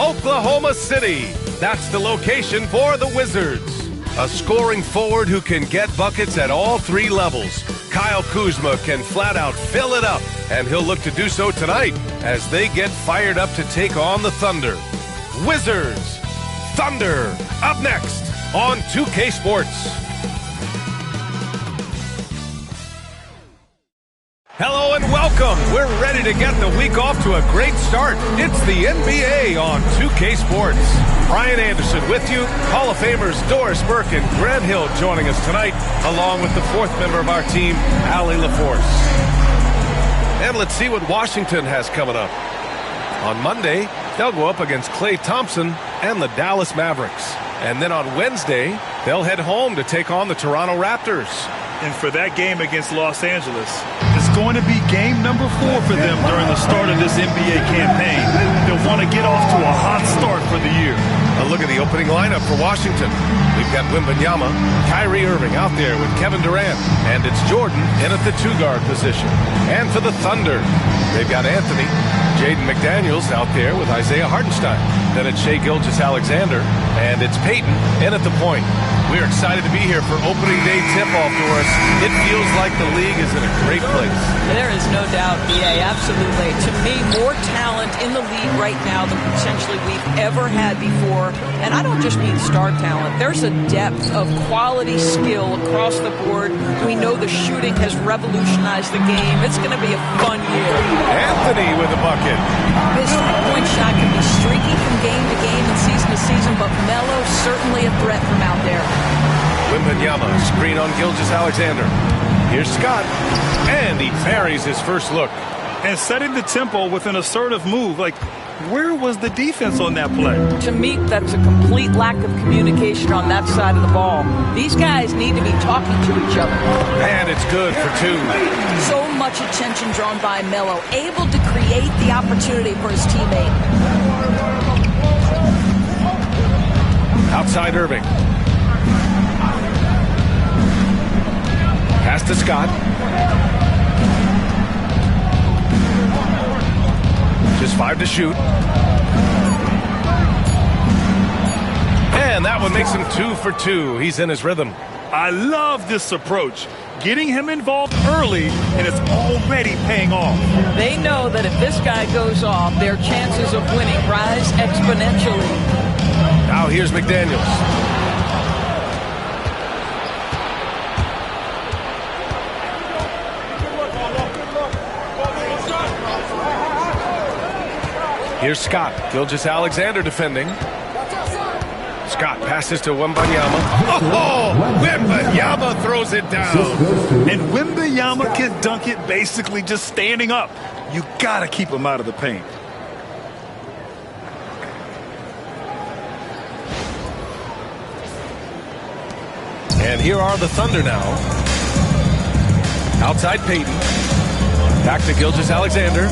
Oklahoma City. That's the location for the Wizards. A scoring forward who can get buckets at all three levels. Kyle Kuzma can flat out fill it up, and he'll look to do so tonight as they get fired up to take on the Thunder. Wizards, Thunder, up next on 2K Sports. Hello and welcome. We're ready to get the week off to a great start. It's the NBA on 2K Sports. Brian Anderson with you. Hall of Famers Doris Burke and Grant Hill joining us tonight, along with the fourth member of our team, Allie LaForce. And let's see what Washington has coming up. On Monday, they'll go up against Klay Thompson and the Dallas Mavericks. And then on Wednesday, they'll head home to take on the Toronto Raptors. And for that game against Los Angeles, it's going to be game number 4 for them during the start of this NBA campaign. They'll want to get off to a hot start for the year. A look at the opening lineup for Washington. We've got Wembanyama, Kyrie Irving out there with Kevin Durant, and it's Jordan in at the 2-guard position. And for the Thunder, they've got Anthony, Jaden McDaniels out there with Isaiah Hartenstein. Then it's Shai Gilgeous-Alexander, and it's Peyton in at the point. We're excited to be here for opening day tip-off, Doris. It feels like the league is in a great place. There is no doubt, B.A., absolutely. To me, more talent in the league right now than potentially we've ever had before. And I don't just mean star talent. There's a depth of quality skill across the board. We know the shooting has revolutionized the game. It's going to be a fun year. Anthony with a bucket. His three-point shot can be streaky from game to game and season to season, but Melo certainly a threat from out there. Wembanyama, screen on Gilgeous-Alexander. Here's Scott, and he buries his first look. And setting the tempo with an assertive move. Like, where was the defense on that play? To me, that's a complete lack of communication on that side of the ball. These guys need to be talking to each other. And it's good for 2. So much attention drawn by Melo, able to create the opportunity for his teammate. Outside Irving. Pass to Scott. Just 5 to shoot. And that one makes him 2 for 2. He's in his rhythm. I love this approach. Getting him involved early, and it's already paying off. They know that if this guy goes off, their chances of winning rise exponentially. Now here's McDaniels. Here's Scott. Gilgeous-Alexander defending. Scott passes to Wembanyama. Oh, Wembanyama throws it down. And Wembanyama can dunk it basically just standing up. You got to keep him out of the paint. And here are the Thunder now. Outside Peyton. Back to Gilgeous-Alexander.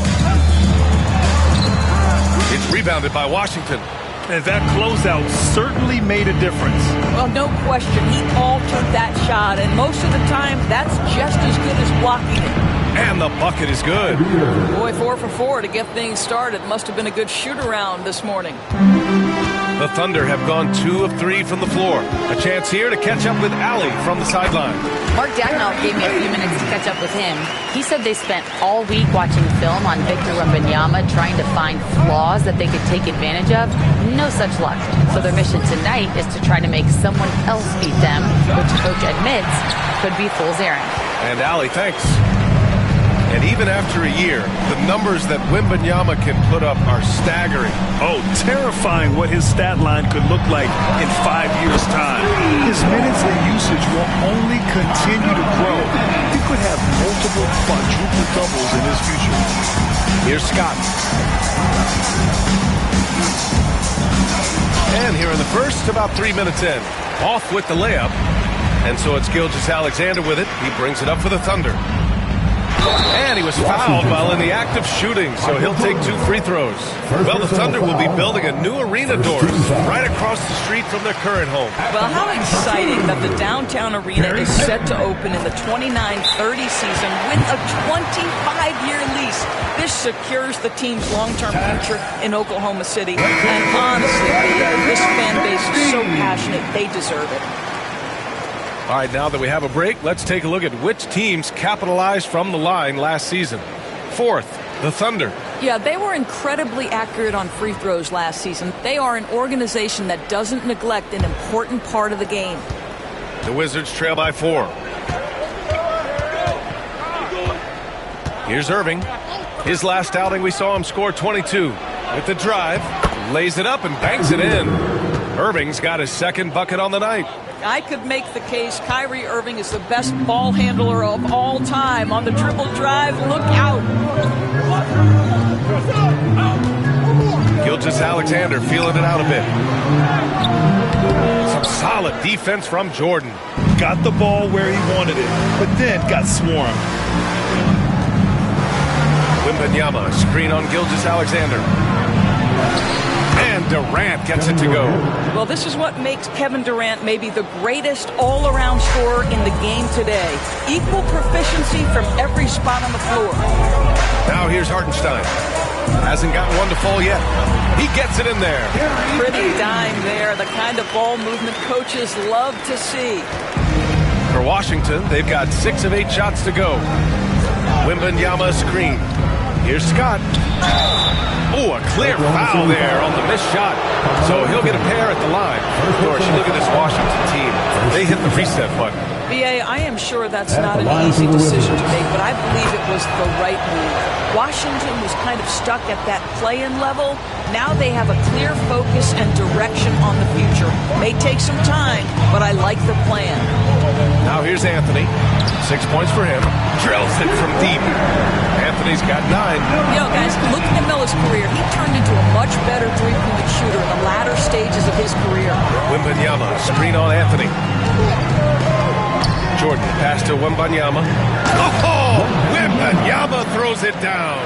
It's rebounded by Washington. And that closeout certainly made a difference. Well, no question. He altered that shot, and most of the time, that's just as good as blocking it. And the bucket is good. Boy, 4 for 4 to get things started. Must have been a good shoot-around this morning. The Thunder have gone 2 of 3 from the floor. A chance here to catch up with Allie from the sideline. Mark Dagnall gave me a few minutes to catch up with him. He said they spent all week watching film on Victor Wembanyama, trying to find flaws that they could take advantage of. No such luck. So their mission tonight is to try to make someone else beat them, which coach admits could be fool's errand. And Allie, thanks. And even after a year, the numbers that Wembanyama can put up are staggering. Oh, terrifying what his stat line could look like in 5 years' time. His His minutes and usage will only continue to grow. He could have multiple quadruple doubles in his future. Here's Scott. And here in the first, about 3 minutes in. Off with the layup. And so it's Gilgeous-Alexander with it. He brings it up for the Thunder. And he was fouled while in the act of shooting, so he'll take 2 free throws. Well, the Thunder will be building a new arena, Doris, right across the street from their current home. Well, how exciting that the downtown arena is set to open in the 29-30 season with a 25-year lease. This secures the team's long-term future in Oklahoma City. And honestly, this fan base is so passionate, they deserve it. All right, now that we have a break, let's take a look at which teams capitalized from the line last season. Fourth, the Thunder. Yeah, they were incredibly accurate on free throws last season. They are an organization that doesn't neglect an important part of the game. The Wizards trail by 4. Here's Irving. His last outing, we saw him score 22. With the drive, lays it up and banks it in. Irving's got his second bucket on the night. I could make the case Kyrie Irving is the best ball handler of all time. On the dribble drive, look out. Gilgeous-Alexander feeling it out a bit. Some solid defense from Jordan. Got the ball where he wanted it, but then got swarmed. Wembanyama, screen on Gilgeous-Alexander. And Durant gets it to go. Well, this is what makes Kevin Durant maybe the greatest all-around scorer in the game today. Equal proficiency from every spot on the floor. Now here's Hartenstein. Hasn't gotten one to fall yet. He gets it in there. Pretty dime there, the kind of ball movement coaches love to see. For Washington, they've got 6 of 8 shots to go. Wembanyama screen. Here's Scott. Oh, a clear foul there on the missed shot. So he'll get a pair at the line. Doris, you look at this Washington team. They hit the reset button. B.A., I am sure that's not an easy decision to make, but I believe it was the right move. Washington was kind of stuck at that play-in level. Now they have a clear focus and direction on the future. May take some time, but I like the plan. Now here's Anthony. 6 points for him. Drills it from deep. Anthony's got 9. You know, guys, looking at Miller's career, he turned into a much better three-point shooter in the latter stages of his career. Wembanyama, screen on Anthony. Jordan, pass to Wembanyama. Oh, Wembanyama throws it down.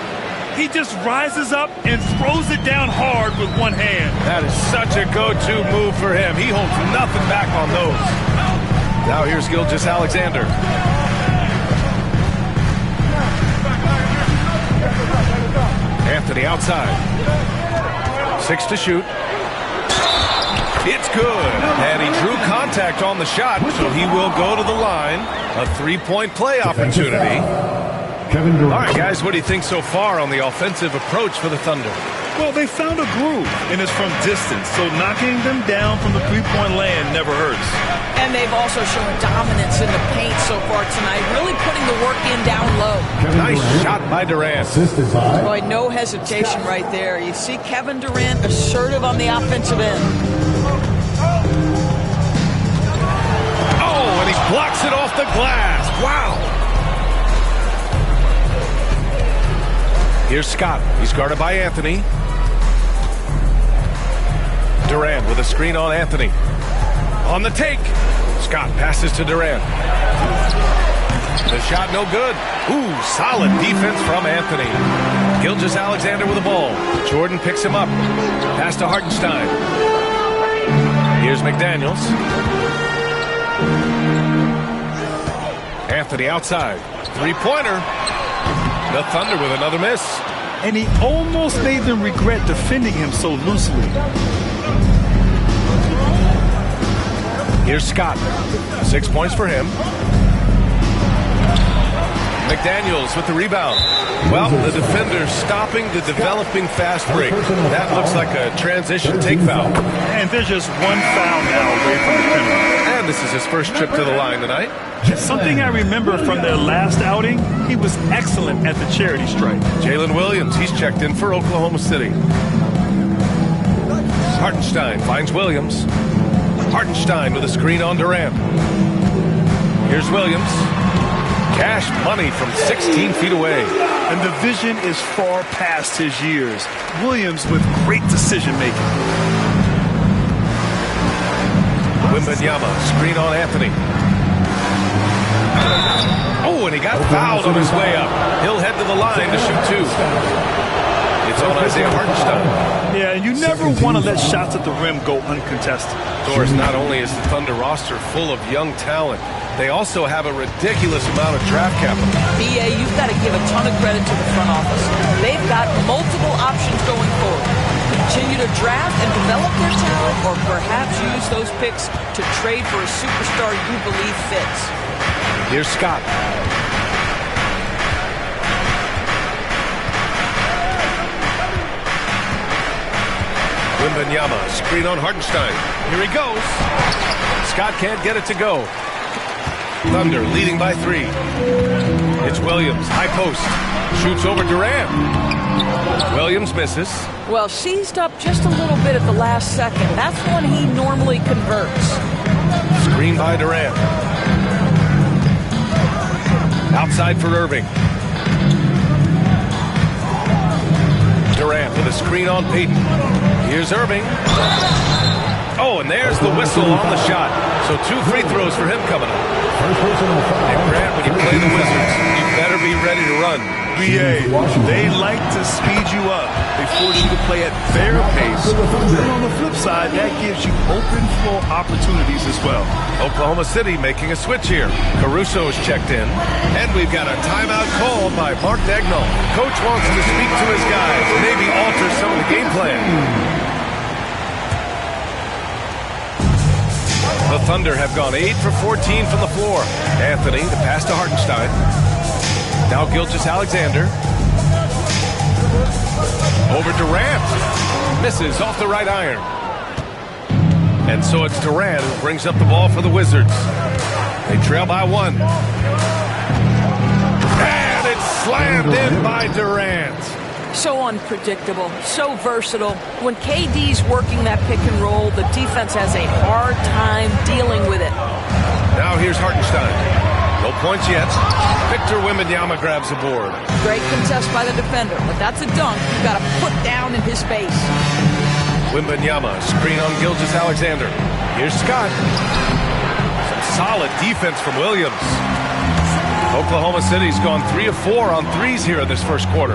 He just rises up and throws it down hard with one hand. That is such a go-to move for him. He holds nothing back on those. Now here's Gilgeous-Alexander. Anthony outside. 6 to shoot. It's good. And he drew contact on the shot, so he will go to the line. A 3-point play opportunity. All right, guys, what do you think so far on the offensive approach for the Thunder? Well, they found a groove, and it's from distance, so knocking them down from the three-point land never hurts. And they've also shown dominance in the paint so far tonight, really putting the work in down low. Nice shot by Durant. Boy, no hesitation right there. You see Kevin Durant assertive on the offensive end. Oh, and he blocks it off the glass. Wow. Here's Scott. He's guarded by Anthony. Durant with a screen on Anthony. On the take. Scott passes to Durant. The shot no good. Ooh, solid defense from Anthony. Gilgeous-Alexander with the ball. Jordan picks him up. Pass to Hartenstein. Here's McDaniels. Anthony outside. Three-pointer. The Thunder with another miss. And he almost made them regret defending him so loosely. Here's Scott. 6 points for him. McDaniels with the rebound. Well, the defender stopping the developing fast break. That looks like a transition take foul. And there's just one foul now away from the penalty. And this is his first trip to the line tonight. Something I remember from their last outing, he was excellent at the charity stripe. Jalen Williams, he's checked in for Oklahoma City. Hartenstein finds Williams. Hartenstein with a screen on Durant. Here's Williams. Cash money from 16 feet away. And the vision is far past his years. Williams with great decision-making. Wembanyama, screen on Anthony. Oh, and he got fouled on his way up. He'll head to the line to shoot two. It's on Isaiah Hartenstein. Yeah, and you never want to let shots at the rim go uncontested. Of course, not only is the Thunder roster full of young talent, they also have a ridiculous amount of draft capital. BA, you've got to give a ton of credit to the front office. They've got multiple options going forward. Continue to draft and develop their talent, or perhaps use those picks to trade for a superstar you believe fits. Here's Scott. Wembanyama, screen on Hartenstein. Here he goes. Scott can't get it to go. Thunder leading by 3. It's Williams, high post. Shoots over Durant. Williams misses. Well, seized up just a little bit at the last second. That's when he normally converts. Screen by Durant. Outside for Irving. Durant with a screen on Payton. Here's Irving. Oh, and there's the whistle on the shot. So 2 free throws for him coming up. And Grant, when you play the Wizards, you better be ready to run. BA, they like to speed you up. They force you to play at their pace. Then on the flip side, that gives you open floor opportunities as well. Oklahoma City making a switch here. Caruso is checked in. And we've got a timeout called by Mark Dagnall. Coach wants to speak to his guys, maybe alter some of the game plan. The Thunder have gone 8 for 14 from the floor. Anthony, the pass to Hartenstein. Now Gilgeous-Alexander. Over Durant. Misses off the right iron. And so it's Durant who brings up the ball for the Wizards. They trail by 1. And it's slammed in by Durant. So unpredictable, so versatile. When KD's working that pick and roll, the defense has a hard time dealing with it. Now here's Hartenstein. No points yet. Victor Wembanyama grabs the board. Great contest by the defender, but that's a dunk you've got to put down in his face. Wembanyama, screen on Gilgeous-Alexander. Here's Scott. Some solid defense from Williams. Oklahoma City's gone 3 of 4 on threes here in this first quarter.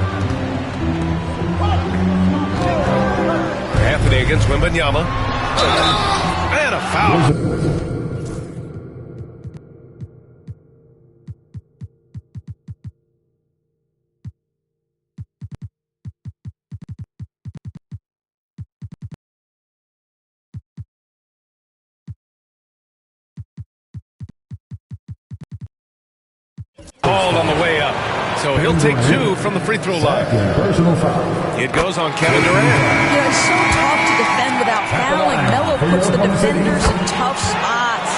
Anthony against Wembanyama. And a foul. Ball on the way up. So he'll take 2 from the free throw line. It goes on Kevin Durant. Yeah, it's so tough to defend without fouling. Melo puts the defenders in tough spots.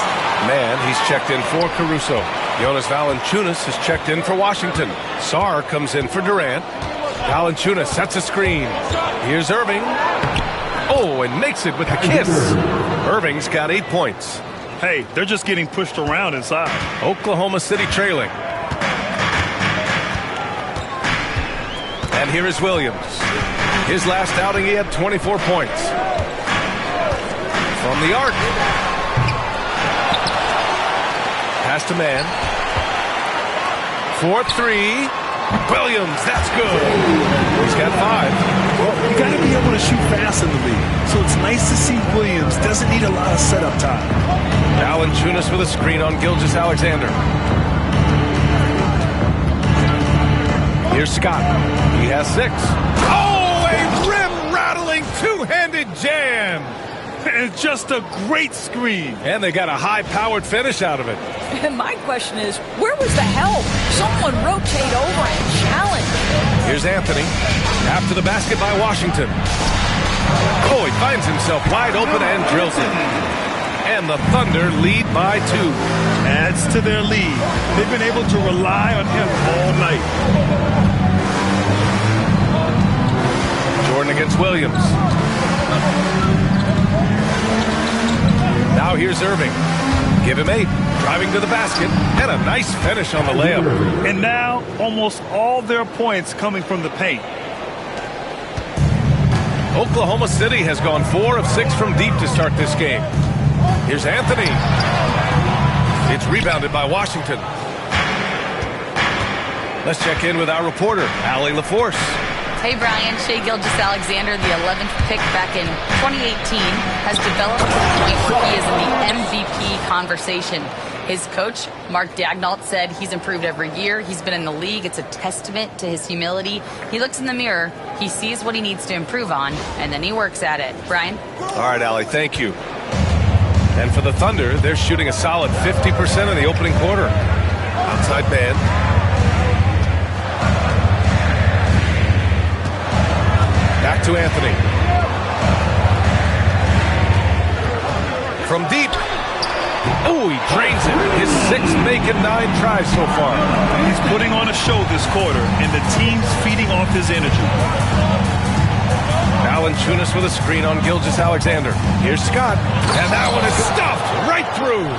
Man, he's checked in for Caruso. Jonas Valanciunas has checked in for Washington. Sarr comes in for Durant. Valanciunas sets a screen. Here's Irving. Oh, and makes it with the kiss. Irving's got 8 points. Hey, they're just getting pushed around inside. Oklahoma City trailing. And here is Williams. His last outing, he had 24 points. From the arc. Pass to man. 4-3. Williams, that's good. He's got 5. Well, you got to be able to shoot fast in the league. So it's nice to see Williams doesn't need a lot of setup time. Valanciunas with a screen on Gilgeous-Alexander. Here's Scott. He has 6. Oh, a rim-rattling two-handed jam. And just a great screen. And they got a high-powered finish out of it. And my question is, where was the help? Someone rotate over and challenge. Here's Anthony. After the basket by Washington. Oh, he finds himself wide open and drills it. And the Thunder lead by 2. Adds to their lead. They've been able to rely on him all night. Jordan against Williams. Now here's Irving. Give him 8. Driving to the basket. And a nice finish on the layup. And now almost all their points coming from the paint. Oklahoma City has gone 4 of 6 from deep to start this game. Here's Anthony. It's rebounded by Washington. Let's check in with our reporter, Allie LaForce. Hey, Brian. Shai Gilgeous-Alexander, the 11th pick back in 2018, has developed to the point where he is in the MVP conversation. His coach, Mark Daignault, said he's improved every year. He's been in the league. It's a testament to his humility. He looks in the mirror, he sees what he needs to improve on, and then he works at it. Brian? All right, Allie, thank you. And for the Thunder, they're shooting a solid 50% in the opening quarter. Outside band. Back to Anthony. From deep. Oh, he drains it. His 6th make and 9 tries so far. He's putting on a show this quarter, and the team's feeding off his energy. Valanciunas with a screen on Gilgeous-Alexander. Here's Scott. And that one is stuffed right through.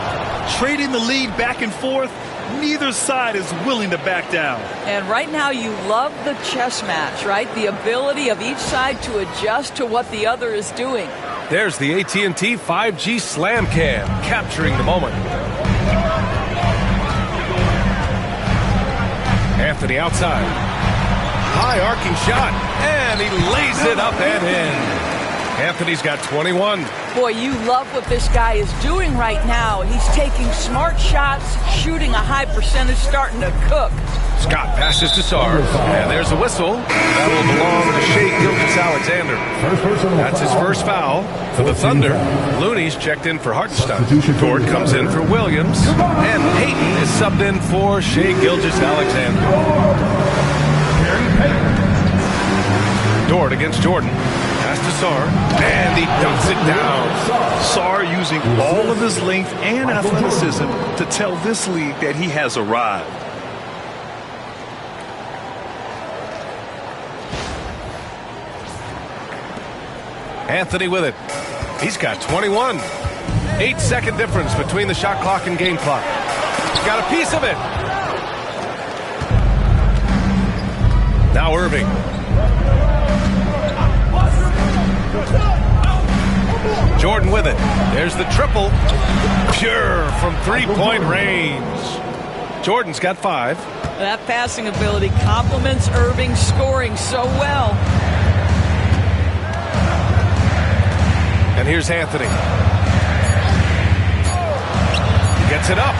Trading the lead back and forth, neither side is willing to back down. And right now you love the chess match, right? The ability of each side to adjust to what the other is doing. There's the AT&T 5G Slam Cam, capturing the moment. Anthony outside. High arcing shot, and he lays it up and in. Anthony's got 21. Boy, you love what this guy is doing right now. He's taking smart shots, shooting a high percentage, starting to cook. Scott passes to Sarr, and there's a whistle. That will belong to Shai Gilgeous-Alexander. That's his first foul for the Thunder. Looney's checked in for Hartenstein. Dort comes in for Williams, and Payton is subbed in for Shai Gilgeous-Alexander. Dort against Jordan. Pass to Sarr, and he dumps it down. Sarr using all of his length and athleticism to tell this league that he has arrived. Anthony with it. He's got 21. 8-second difference between the shot clock and game clock. He's got a piece of it. Now Irving. Jordan with it. There's the triple. Pure from three-point range. Jordan's got 5. That passing ability complements Irving's scoring so well. And here's Anthony. He gets it up.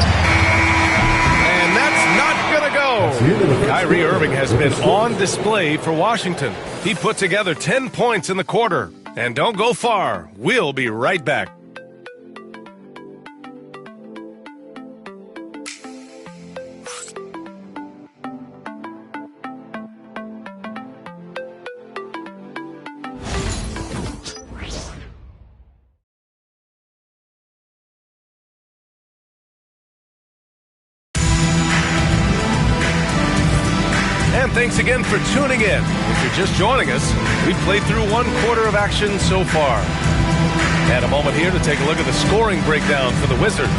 And that's not going to go. Kyrie Irving has been on display for Washington. He put together 10 points in the quarter. And don't go far. We'll be right back. And thanks again for tuning in. If you're just joining us, we've played through 1 quarter of action so far. And a moment here to take a look at the scoring breakdown for the Wizards.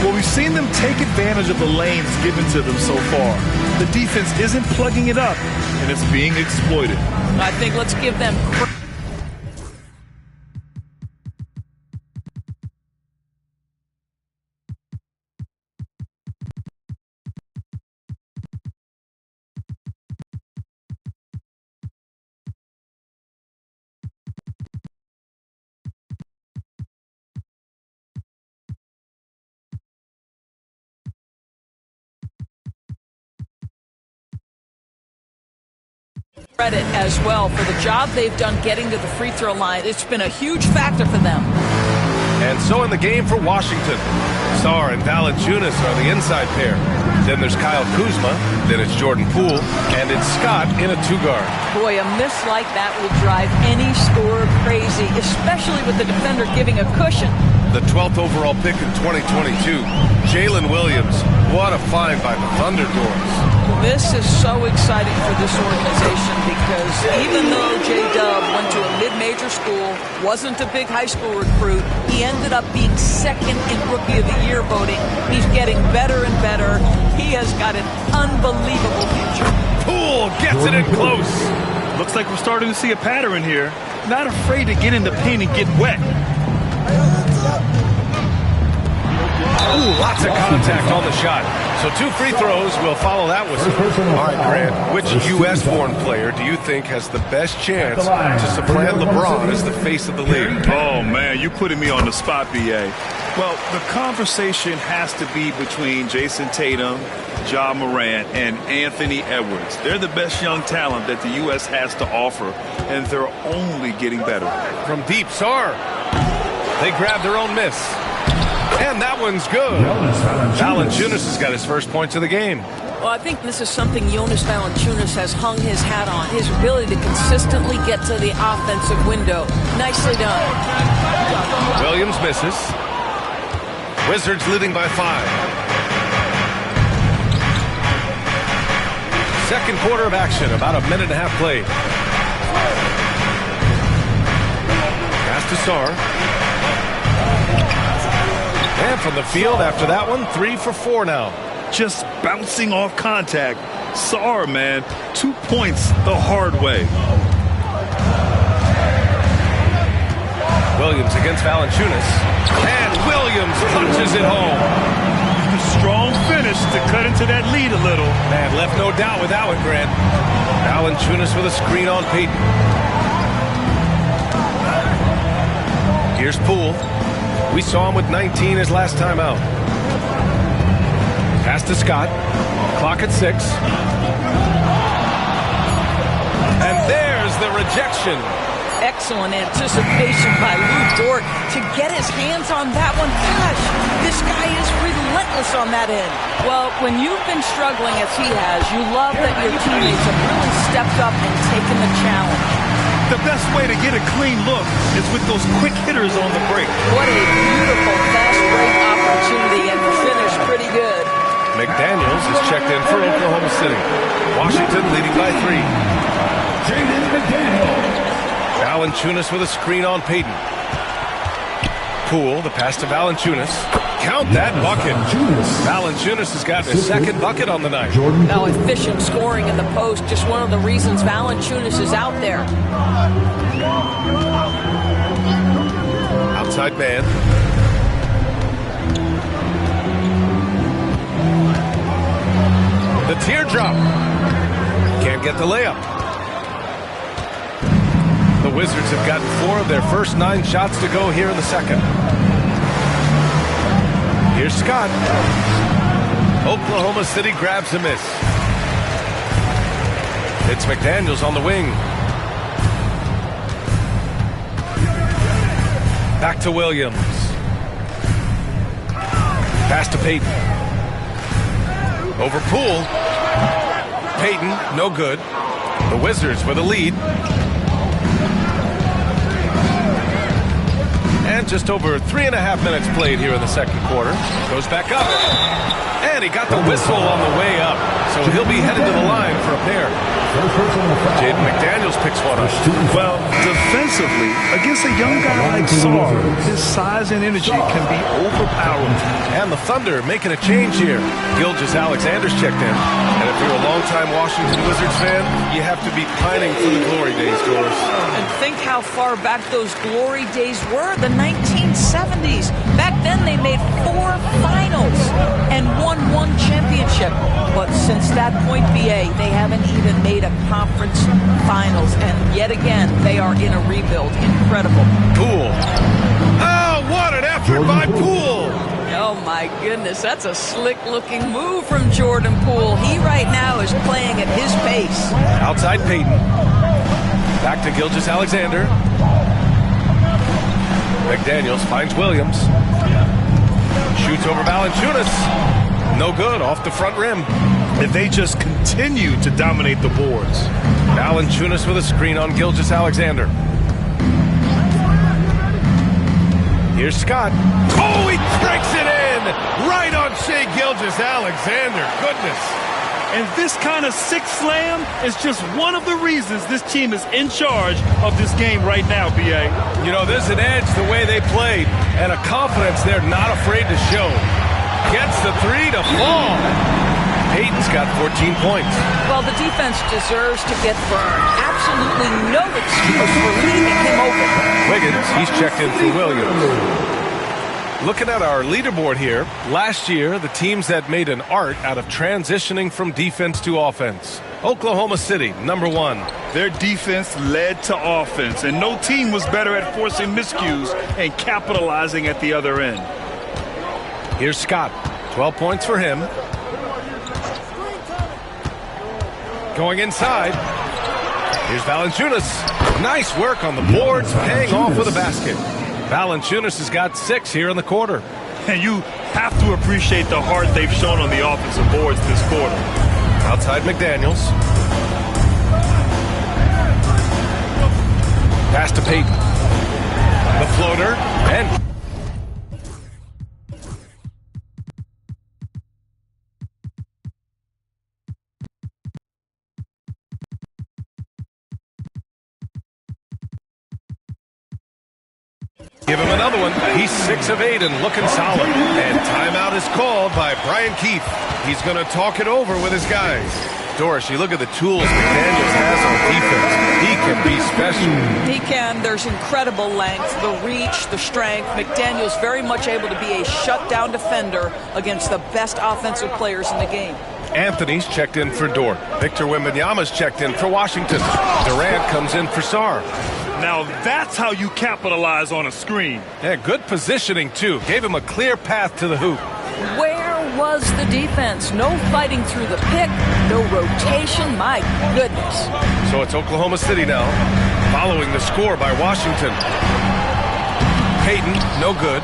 Well, we've seen them take advantage of the lanes given to them so far. The defense isn't plugging it up, and it's being exploited. I think let's give them credit. Credit as well for the job they've done getting to the free throw line. It's been a huge factor for them. And so in the game for Washington, Sarr and Valanciunas are the inside pair. Then there's Kyle Kuzma, then it's Jordan Poole, and it's Scott in a 2-guard. Boy, a miss like that will drive any scorer crazy, especially with the defender giving a cushion. The 12th overall pick in 2022, Jalen Williams What a find by the Thunder Doors. This is so exciting for this organization because even though J-Dub went to a mid-major school, wasn't a big high school recruit, he ended up being second in Rookie of the Year voting. He's getting better and better. He has got an unbelievable future. Poole gets it in close. Looks like we're starting to see a pattern here. Not afraid to get in the paint and get wet. Ooh, lots of contact on the shot. So 2 free throws. We'll follow that whistle. All right, Grant, which U.S.-born player do you think has the best chance to supplant LeBron as the face of the league? Oh, man, you're putting me on the spot, B.A. Well, the conversation has to be between Jason Tatum, Ja Morant, and Anthony Edwards. They're the best young talent that the U.S. has to offer, and they're only getting better. From deep, Sarr. They grab their own miss. And that one's good. Valanciunas has got his first points of the game. Well, I think this is something Jonas Valanciunas has hung his hat on, his ability to consistently get to the offensive window. Nicely done. Williams misses. Wizards leading by 5. Second quarter of action, about a minute and a half played. Pass to Sarr. And from the field after that one, 3 for 4 now. Just bouncing off contact. Sarr, man, 2 points the hard way. Williams against Valanciunas. And Williams punches it home. A strong finish to cut into that lead a little. Man, left no doubt with that one, Grant. Valanciunas with a screen on Peyton. Here's Poole. We saw him with 19 his last time out. Pass to Scott. Clock at 6. And there's the rejection. Excellent anticipation by Lou Dort to get his hands on that one. Gosh, this guy is relentless on that end. Well, when you've been struggling as he has, you love that your teammates have really stepped up and taken the challenge. The best way to get a clean look is with those quick hitters on the break. What a beautiful fast break opportunity, and the finish pretty good. McDaniels is checked in for Oklahoma City. Washington leading by 3. Jaden McDaniels. Valanciunas with a screen on Peyton. Poole, the pass to Valanciunas. Count that bucket. Valanciunas has got his second bucket on the night. Now efficient scoring in the post, just one of the reasons Valanciunas is out there. Outside man. The teardrop. Can't get the layup. The Wizards have gotten 4 of their first 9 shots to go here in the second. Here's Scott. Oklahoma City grabs a miss. It's McDaniels on the wing. Back to Williams. Pass to Peyton. Over Poole. Peyton, no good. The Wizards with a lead. And just over 3.5 minutes played here in the second quarter. Goes back up. And he got the whistle on the way up. So he'll be headed to the line for a pair. Jaden McDaniels picks one up. Well, defensively, against a young guy like Sarr, his size and energy can be overpowering. And the Thunder making a change here. Gilgeous-Alexander's checked in. And if you're a longtime Washington Wizards fan, you have to be pining for the glory days, Doris. And think how far back those glory days were, the 1970s. Back then they made 4 finals and won 1 championship. But since that point, BA, they haven't even made a conference finals. And yet again, they are in a rebuild. Incredible. Poole. Oh, what an effort by Poole. Oh, my goodness. That's a slick-looking move from Jordan Poole. He right now is playing at his pace. Outside Peyton. Back to Gilgeous-Alexander. McDaniels finds Williams. Shoots over Valanciunas. No good, off the front rim. And they just continue to dominate the boards. Valanciunas with a screen on Gilgeous-Alexander. Here's Scott. Oh, he breaks it in! right on Shea Gilgeous-Alexander. Goodness. And this kind of six slam is just one of the reasons this team is in charge of this game right now, B.A. You know, there's an edge the way they played and a confidence they're not afraid to show. Gets the three to fall. Payton's got 14 points. Well, the defense deserves to get burned. Absolutely no excuse for leaving him open. Wiggins, he's checked in for Williams. Looking at our leaderboard here, last year, the teams that made an art out of transitioning from defense to offense. Oklahoma City, number 1. Their defense led to offense, and no team was better at forcing miscues and capitalizing at the other end. Here's Scott, 12 points for him. Going inside. Here's Valanciunas. Nice work on the boards, paying off with a basket. Valanciunas has got 6 here in the quarter. And you have to appreciate the heart they've shown on the offensive boards this quarter. Outside McDaniels. Pass to Payton. The floater, and give him another one. He's 6 of 8 and looking solid. And timeout is called by Brian Keefe. He's going to talk it over with his guys. Doris, you look at the tools McDaniels has on defense. He can be special. He can. There's incredible length, the reach, the strength. McDaniels very much able to be a shutdown defender against the best offensive players in the game. Anthony's checked in for Dort. Victor Wembanyama's checked in for Washington. Durant comes in for Sarr. Now that's how you capitalize on a screen. Yeah, good positioning, too. Gave him a clear path to the hoop. Where was the defense? No fighting through the pick, no rotation. My goodness. So it's Oklahoma City now, following the score by Washington. Payton, no good.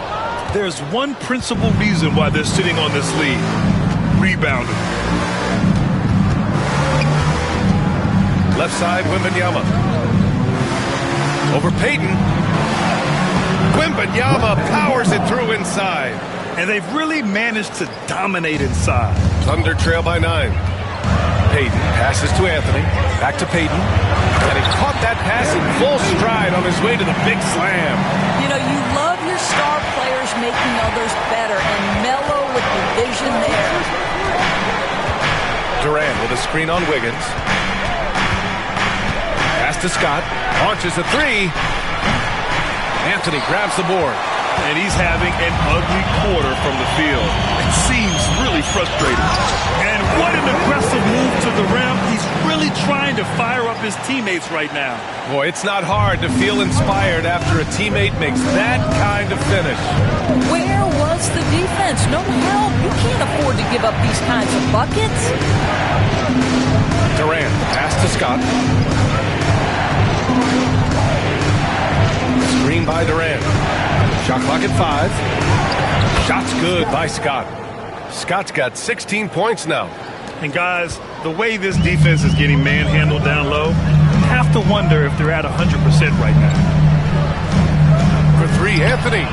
There's one principal reason why they're sitting on this lead. Rebounding. Left side, Wembanyama. Over Payton. Wembanyama powers it through inside. And they've really managed to dominate inside. Thunder trail by 9. Payton passes to Anthony. Back to Payton. And he caught that pass in full stride on his way to the big slam. You know, you love your star players making others better, and Melo with the vision there. Durant with a screen on Wiggins. Pass to Scott. Launches a 3. Anthony grabs the board. And he's having an ugly quarter from the field. It seems really frustrating. And what an aggressive move to the rim. He's really trying to fire up his teammates right now. Boy, it's not hard to feel inspired after a teammate makes that kind of finish. Where was the defense? No help. You can't afford to give up these kinds of buckets. Durant, pass to Scott. Screen by Durant. Shot clock at 5. Shot's good by Scott. Scott's got 16 points now. And guys, the way this defense is getting manhandled down low, you have to wonder if they're at 100% right now. For 3, Anthony.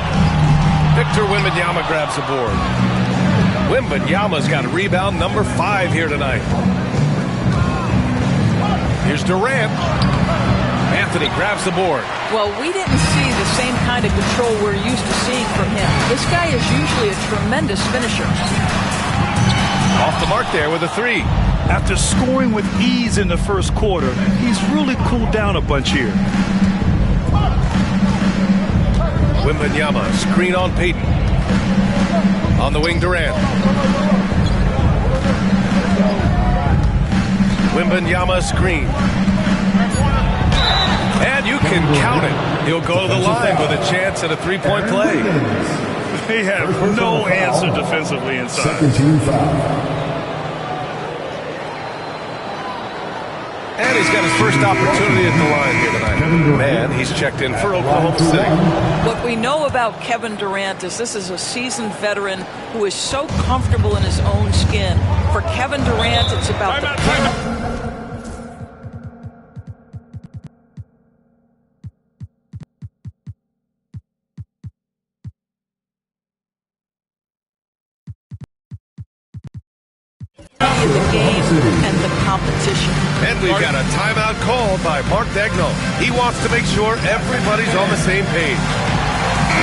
Victor Wembanyama grabs the board. Wembanyama's got rebound number 5 here tonight. Here's Durant. Anthony grabs the board. Well, we didn't see the same kind of control we're used to seeing from him. This guy is usually a tremendous finisher. Off the mark there with a 3. After scoring with ease in the first quarter, he's really cooled down a bunch here. Wembanyama, screen on Payton. On the wing, Durant. Wembanyama screen. And you can count it. He'll go to the line with a chance at a 3-point play. They have no answer defensively inside. Second team foul. And he's got his first opportunity at the line here tonight. Man, he's checked in for Oklahoma City. What we know about Kevin Durant is this is a seasoned veteran who is so comfortable in his own skin. For Kevin Durant, it's about the... and the competition. And we've got a timeout called by Mark Dagnall. He wants to make sure everybody's on the same page.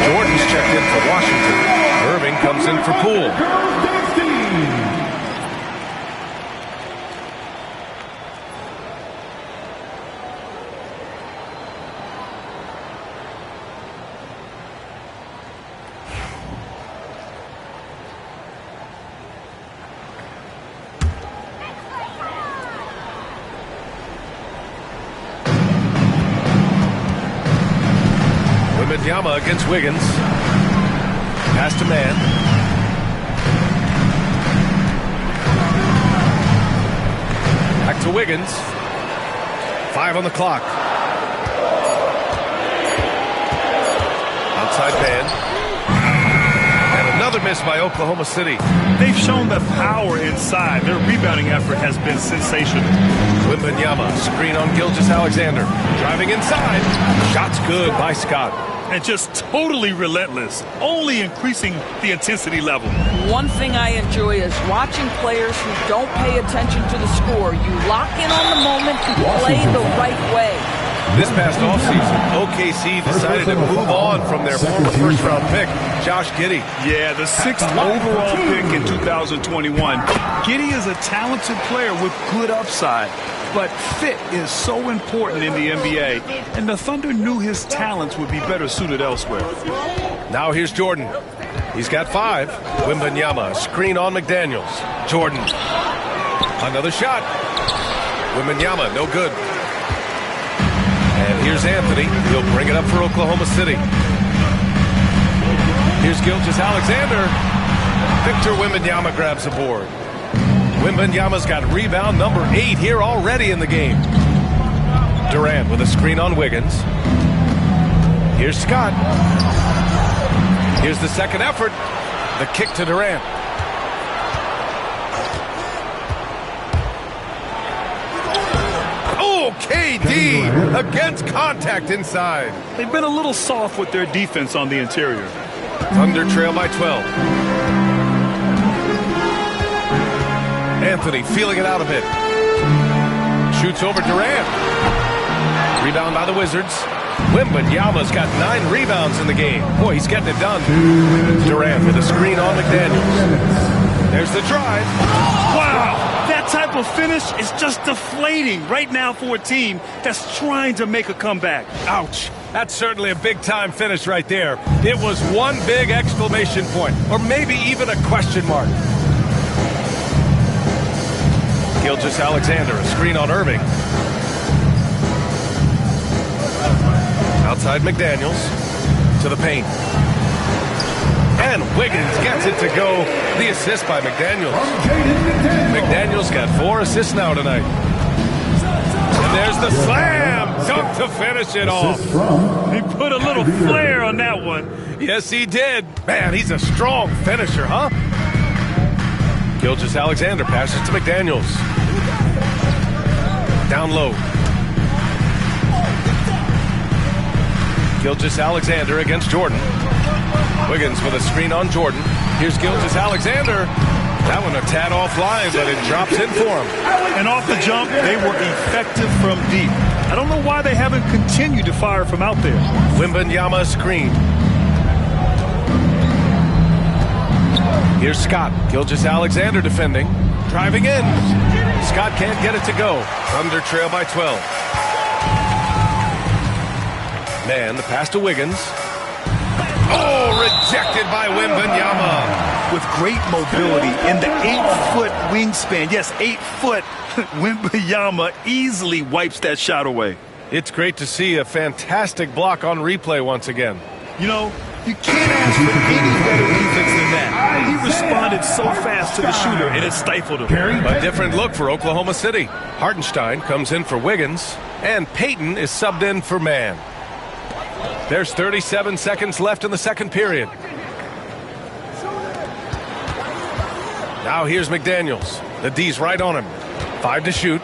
Jordan's checked in for Washington. Irving comes in for Poole. Wembanyama against Wiggins. Pass to man. Back to Wiggins. 5 on the clock. Outside man. And another miss by Oklahoma City. They've shown the power inside. Their rebounding effort has been sensational. Wembanyama, screen on Gilgeous-Alexander. Driving inside. Shot's good by Scott. And just totally relentless, only increasing the intensity level. One thing I enjoy is watching players who don't pay attention to the score. You lock in on the moment and play the right way. This past offseason, OKC decided to move on from their former first-round pick, Josh Giddey. Yeah, the 6th overall pick in 2021. Giddey is a talented player with good upside, but fit is so important in the NBA, and the Thunder knew his talents would be better suited elsewhere. Now here's Jordan. He's got 5. Wembanyama, screen on McDaniels. Jordan. Another shot. Wembanyama, no good. And here's Anthony. He'll bring it up for Oklahoma City. Here's Gilgeous-Alexander. Victor Wembanyama grabs the board. Wembanyama's got rebound number 8 here already in the game. Durant with a screen on Wiggins. Here's Scott. Here's the second effort. The kick to Durant. Oh, KD against contact inside. They've been a little soft with their defense on the interior. Thunder trail by 12. Anthony feeling it out a bit. Shoots over Durant. Rebound by the Wizards. Wembanyama's got 9 rebounds in the game. Boy, he's getting it done. Durant with a screen on McDaniels. There's the drive. Wow! That type of finish is just deflating right now for a team that's trying to make a comeback. Ouch. That's certainly a big-time finish right there. It was one big exclamation point, or maybe even a question mark. Gilgeous-Alexander, a screen on Irving. Outside McDaniels to the paint. And Wiggins gets it to go. The assist by McDaniels. McDaniels got 4 assists now tonight. And there's the slam dunk to finish it off. He put a little flair on that one. Yes, he did. Man, he's a strong finisher, huh? Gilgeous-Alexander passes to McDaniels. Down low. Gilgeous-Alexander against Jordan. Wiggins with a screen on Jordan. Here's Gilgeous-Alexander. That one a tad offline, but it drops in for him. And off the jump, they were effective from deep. I don't know why they haven't continued to fire from out there. Wembanyama screen. Here's Scott. Gilgeous-Alexander defending. Driving in. Scott can't get it to go. Thunder trail by 12. Man, the pass to Wiggins. Oh, rejected by Wembanyama. With great mobility in the 8-foot wingspan. Yes, 8 foot. Wembanyama easily wipes that shot away. It's great to see a fantastic block on replay once again. You know, you can't ask for any better defense than that. He responded so fast to the shooter, and it stifled him. A different look for Oklahoma City. Hartenstein comes in for Wiggins, and Payton is subbed in for Mann. There's 37 seconds left in the second period. Now here's McDaniels. The D's right on him. 5 to shoot.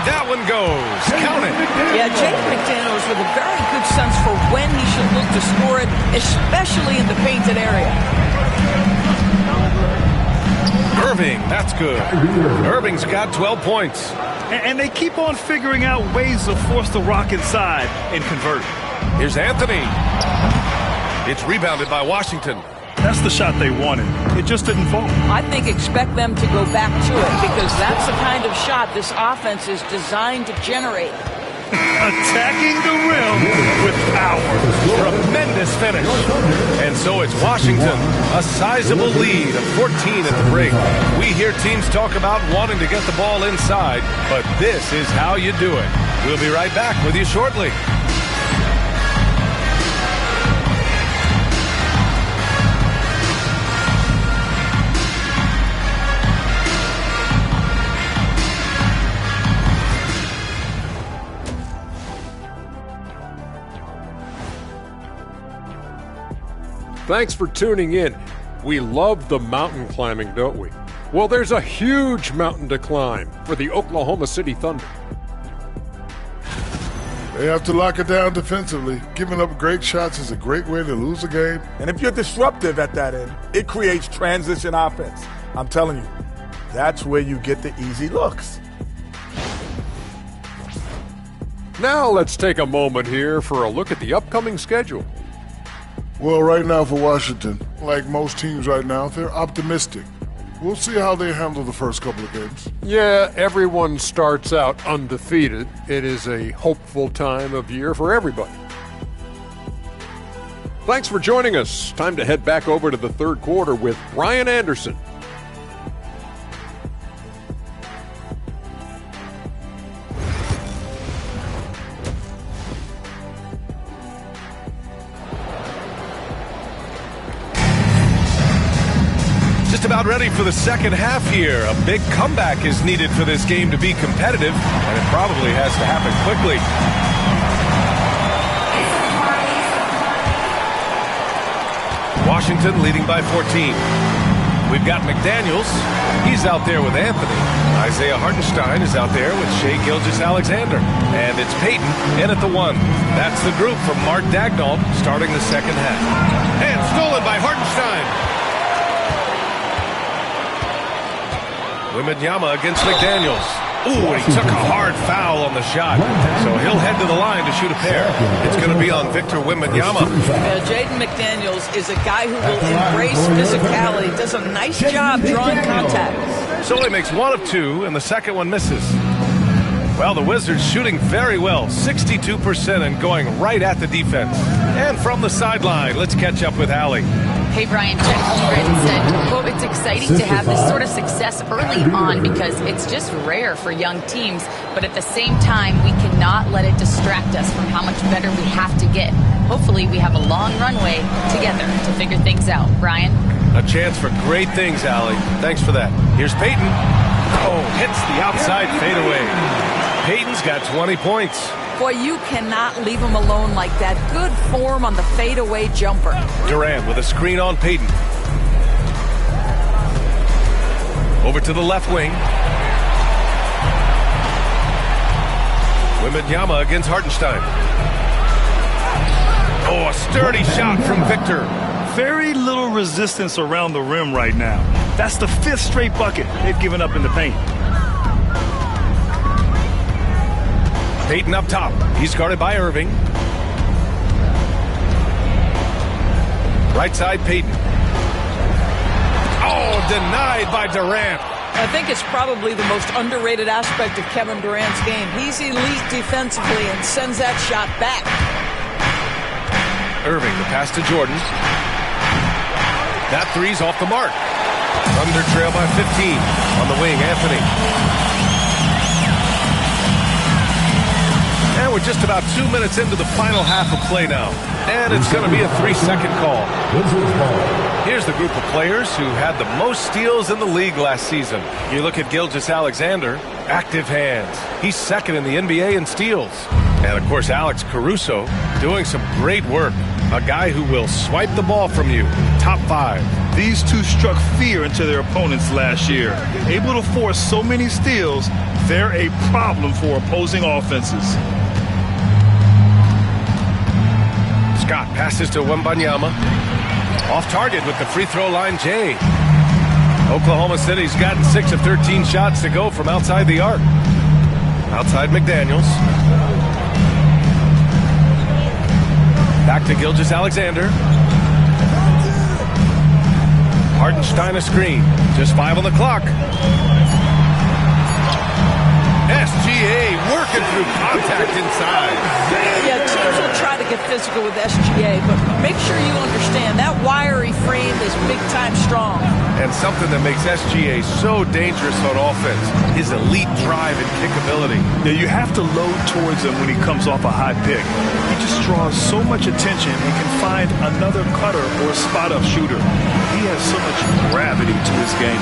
That one goes. Count it. Yeah, Jaden McDaniels with a very good sense for when he should look to score it, especially in the painted area. Irving, that's good. Irving's got 12 points. And they keep on figuring out ways to force the rock inside and convert. Here's Anthony. It's rebounded by Washington. That's the shot they wanted. It just didn't fall. I think expect them to go back to it because that's the kind of shot this offense is designed to generate. Attacking the rim with power. Tremendous finish. And so it's Washington, a sizable lead of 14 at the break. We hear teams talk about wanting to get the ball inside, but this is how you do it. We'll be right back with you shortly. Thanks for tuning in. We love the mountain climbing, don't we? Well, there's a huge mountain to climb for the Oklahoma City Thunder. They have to lock it down defensively. Giving up great shots is a great way to lose a game. And if you're disruptive at that end, it creates transition offense. I'm telling you, that's where you get the easy looks. Now let's take a moment here for a look at the upcoming schedule. Well, right now for Washington, like most teams right now, they're optimistic. We'll see how they handle the first couple of games. Yeah, everyone starts out undefeated. It is a hopeful time of year for everybody. Thanks for joining us. Time to head back over to the third quarter with Brian Anderson. Just about ready for the second half here. A big comeback is needed for this game to be competitive, and it probably has to happen quickly. Washington leading by 14. We've got McDaniels. He's out there with Anthony. Isaiah Hartenstein is out there with Shai Gilgeous-Alexander. And it's Peyton in at the 1. That's the group from Mark Daigneault starting the second half. And stolen by Hartenstein. Wembanyama against McDaniels. Ooh, he took a hard foul on the shot. So he'll head to the line to shoot a pair. It's going to be on Victor Wembanyama. Jaden McDaniels is a guy who will embrace physicality, does a nice job drawing contact. So he makes 1 of 2, and the second one misses. Well, the Wizards shooting very well, 62% and going right at the defense. And from the sideline, let's catch up with Allie. Hey, Brian, Jeff Brandon said, quote, it's exciting to have this sort of success early on because it's just rare for young teams. But at the same time, we cannot let it distract us from how much better we have to get. Hopefully, we have a long runway together to figure things out. Brian? A chance for great things, Allie. Thanks for that. Here's Peyton. Oh, hits the outside fadeaway. Peyton's got 20 points. Boy, you cannot leave him alone like that. Good form on the fadeaway jumper. Durant with a screen on Peyton. Over to the left wing. Wembanyama against Hartenstein. Oh, a sturdy shot from Victor. Very little resistance around the rim right now. That's the 5th straight bucket they've given up in the paint. Peyton up top. He's guarded by Irving. Right side, Peyton. Oh, denied by Durant. I think it's probably the most underrated aspect of Kevin Durant's game. He's elite defensively and sends that shot back. Irving, the pass to Jordan. That three's off the mark. Thunder trail by 15. On the wing, Anthony. And we're just about 2 minutes into the final half of play now. And it's going to be a 3-second call. Here's the group of players who had the most steals in the league last season. You look at Gilgeous-Alexander, active hands. He's second in the NBA in steals. And, of course, Alex Caruso doing some great work. A guy who will swipe the ball from you. Top 5. These two struck fear into their opponents last year. Able to force so many steals, they're a problem for opposing offenses. Scott passes to Wembanyama. Off target with the free throw line, Jay. Oklahoma City's gotten 6 of 13 shots to go from outside the arc. Outside McDaniels. Back to Gilgeous-Alexander. Hartenstein a screen. Just 5 on the clock. SGA working through contact inside. Yeah, teams will try to get physical with SGA, but make sure you understand that wiry frame is big-time strong. And something that makes SGA so dangerous on offense, his elite drive and kickability. Yeah, you have to load towards him when he comes off a high pick. He just draws so much attention and can find another cutter or a spot-up shooter. He has so much gravity to his game.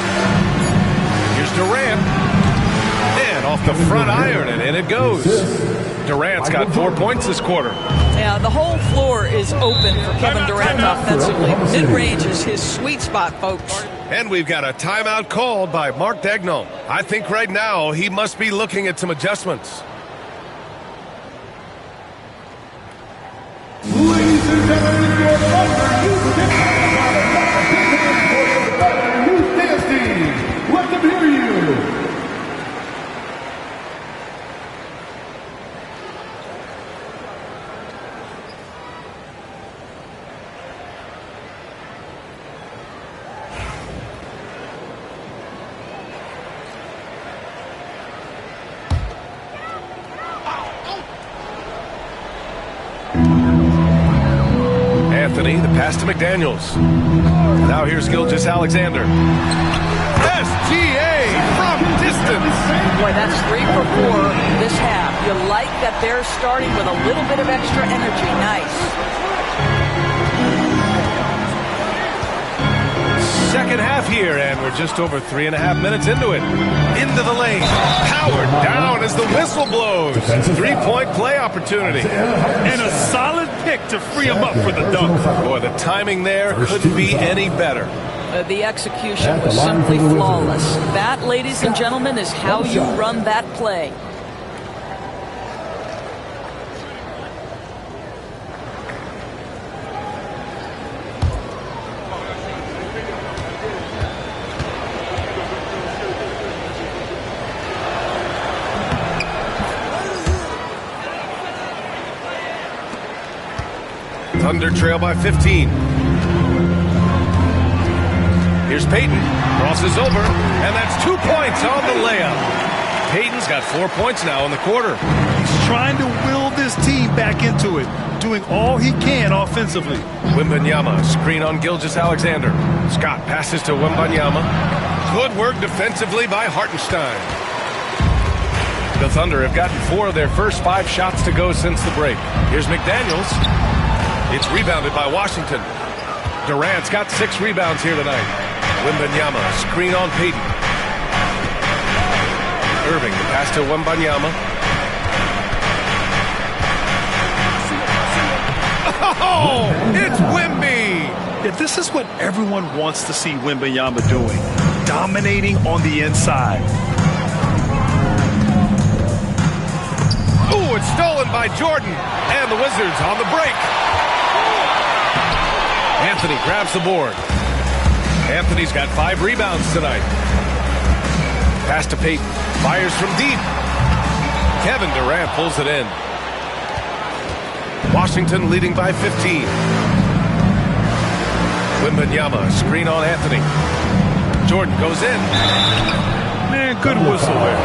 Here's Durant. And off the front iron, and in it goes. Durant's got 4 points this quarter. Yeah, the whole floor is open for Kevin Durant offensively. Mid-range is his sweet spot, folks. And we've got a timeout called by Mark Daigneault. I think right now he must be looking at some adjustments. Ladies and gentlemen, your youth dance team. Let them hear you. Anthony, the pass to McDaniels. Now here's Gilgeous-Alexander. SGA from distance. Boy, that's 3 for 4 this half. You like that they're starting with a little bit of extra energy. Nice. Second half here, and we're just over 3.5 minutes into it. Into the lane. Powered down as the whistle blows. 3-point play opportunity. And a solid pick to free him up for the dunk. Boy, the timing there couldn't be any better. The execution was simply flawless. That, ladies and gentlemen, is how you run that play. Thunder trail by 15. Here's Payton. Crosses over, and that's 2 points on the layup. Payton's got 4 points now in the quarter. He's trying to will this team back into it, doing all he can offensively. Wembanyama, screen on Gilgeous-Alexander. Scott passes to Wembanyama. Good work defensively by Hartenstein. The Thunder have gotten 4 of their first 5 shots to go since the break. Here's McDaniels. It's rebounded by Washington. Durant's got 6 rebounds here tonight. Wembanyama, screen on Payton. Irving, the pass to Wembanyama. Oh, it's Wemby! Yeah, this is what everyone wants to see Wembanyama doing. Dominating on the inside. Oh, it's stolen by Jordan. And the Wizards on the break. Anthony grabs the board. Anthony's got 5 rebounds tonight. Pass to Payton. Fires from deep. Kevin Durant pulls it in. Washington leading by 15. Wembanyama, screen on Anthony. Jordan goes in. Man, good whistle there.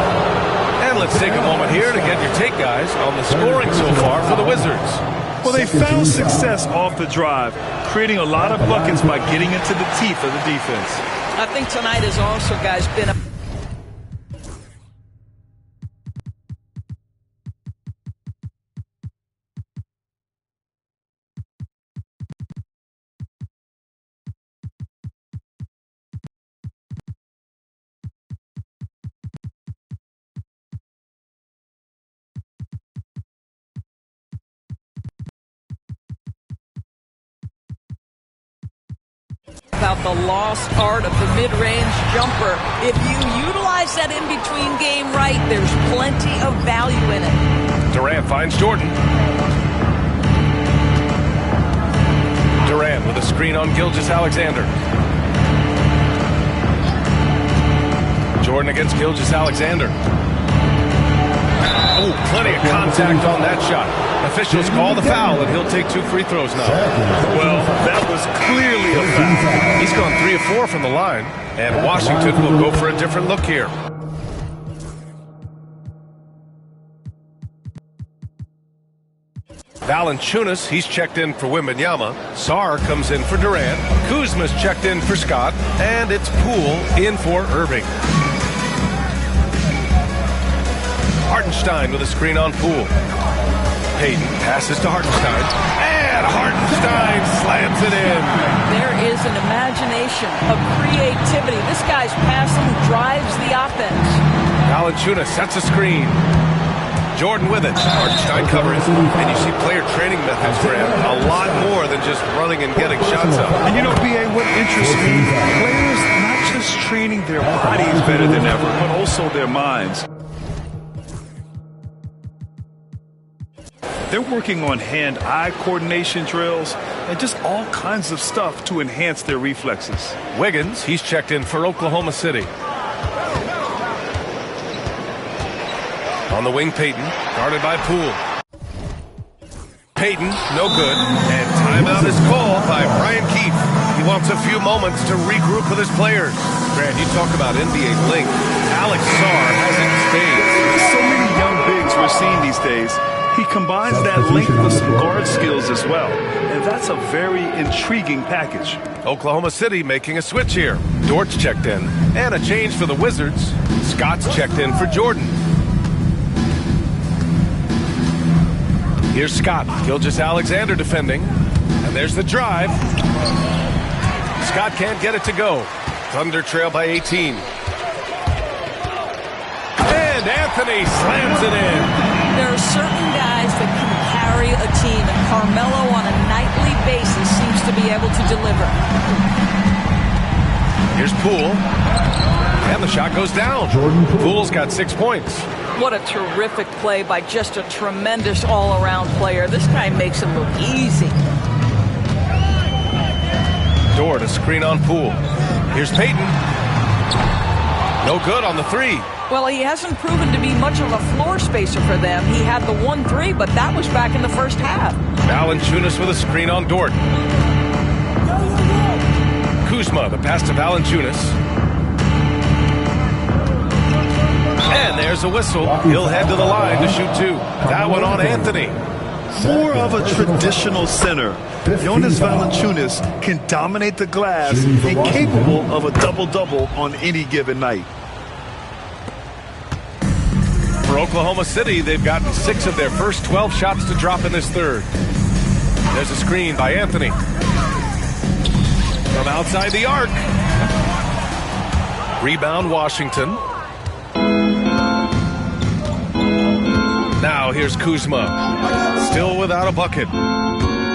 And let's take a moment here to get your take, guys, on the scoring so far for the Wizards. Well, they found success off the drive, creating a lot of buckets by getting into the teeth of the defense. I think tonight has also, guys, been a about the lost art of the mid-range jumper. If you utilize that in-between game right, there's plenty of value in it. Durant finds Jordan. Durant with a screen on Gilgeous-Alexander. Jordan against Gilgeous-Alexander. Oh, plenty of contact on that shot. Officials call the foul, and he'll take 2 free throws now. Well, that was clearly a foul. He's gone 3 of 4 from the line, and Washington will go for a different look here. Valanciunas, he's checked in for Wembanyama. Sarr comes in for Durant. Kuzma's checked in for Scott. And it's Poole in for Irving. Hartenstein with a screen on Poole. Payton passes to Hartenstein. And Hartenstein slams it in. There is an imagination, a creativity. This guy's passing drives the offense. Valanciunas sets a screen. Jordan with it. Hartenstein covers. And you see player training methods for him. A lot more than just running and getting shots up. And you know, B.A., what interests me, players not just training their bodies better than ever, but also their minds. They're working on hand-eye coordination drills and just all kinds of stuff to enhance their reflexes. Wiggins, he's checked in for Oklahoma City. On the wing, Payton, guarded by Poole. Payton, no good, and timeout is called by Brian Keefe. He wants a few moments to regroup with his players. Grant, you talk about NBA length. Alex Sarr has it in spades. So many young bigs we're seeing these days. He combines that length with some guard skills as well, and that's a very intriguing package. Oklahoma City making a switch here. Dort's checked in, and a change for the Wizards. Scott's checked in for Jordan. Here's Scott. Gilgeous-Alexander defending. And there's the drive. Scott can't get it to go. Thunder trail by 18. And Anthony slams it in. There are certain guys that can carry a team, and Carmelo on a nightly basis seems to be able to deliver. Here's Poole. And the shot goes down. Poole's got 6 points. What a terrific play by just a tremendous all-around player. This guy makes it look easy. Dort, a screen on Poole. Here's Payton. No good on the 3. Well, he hasn't proven to be much of a floor spacer for them. He had the 1-3, but that was back in the first half. Valanciunas with a screen on Dort. Kuzma, the pass to Valanciunas. And there's a whistle. He'll head to the line to shoot 2. That one on Anthony. More of a traditional center. Jonas Valanciunas can dominate the glass and capable of a double-double on any given night. For Oklahoma City, they've gotten 6 of their first 12 shots to drop in this third. There's a screen by Anthony. From outside the arc. Rebound Washington. Now here's Kuzma. Still without a bucket.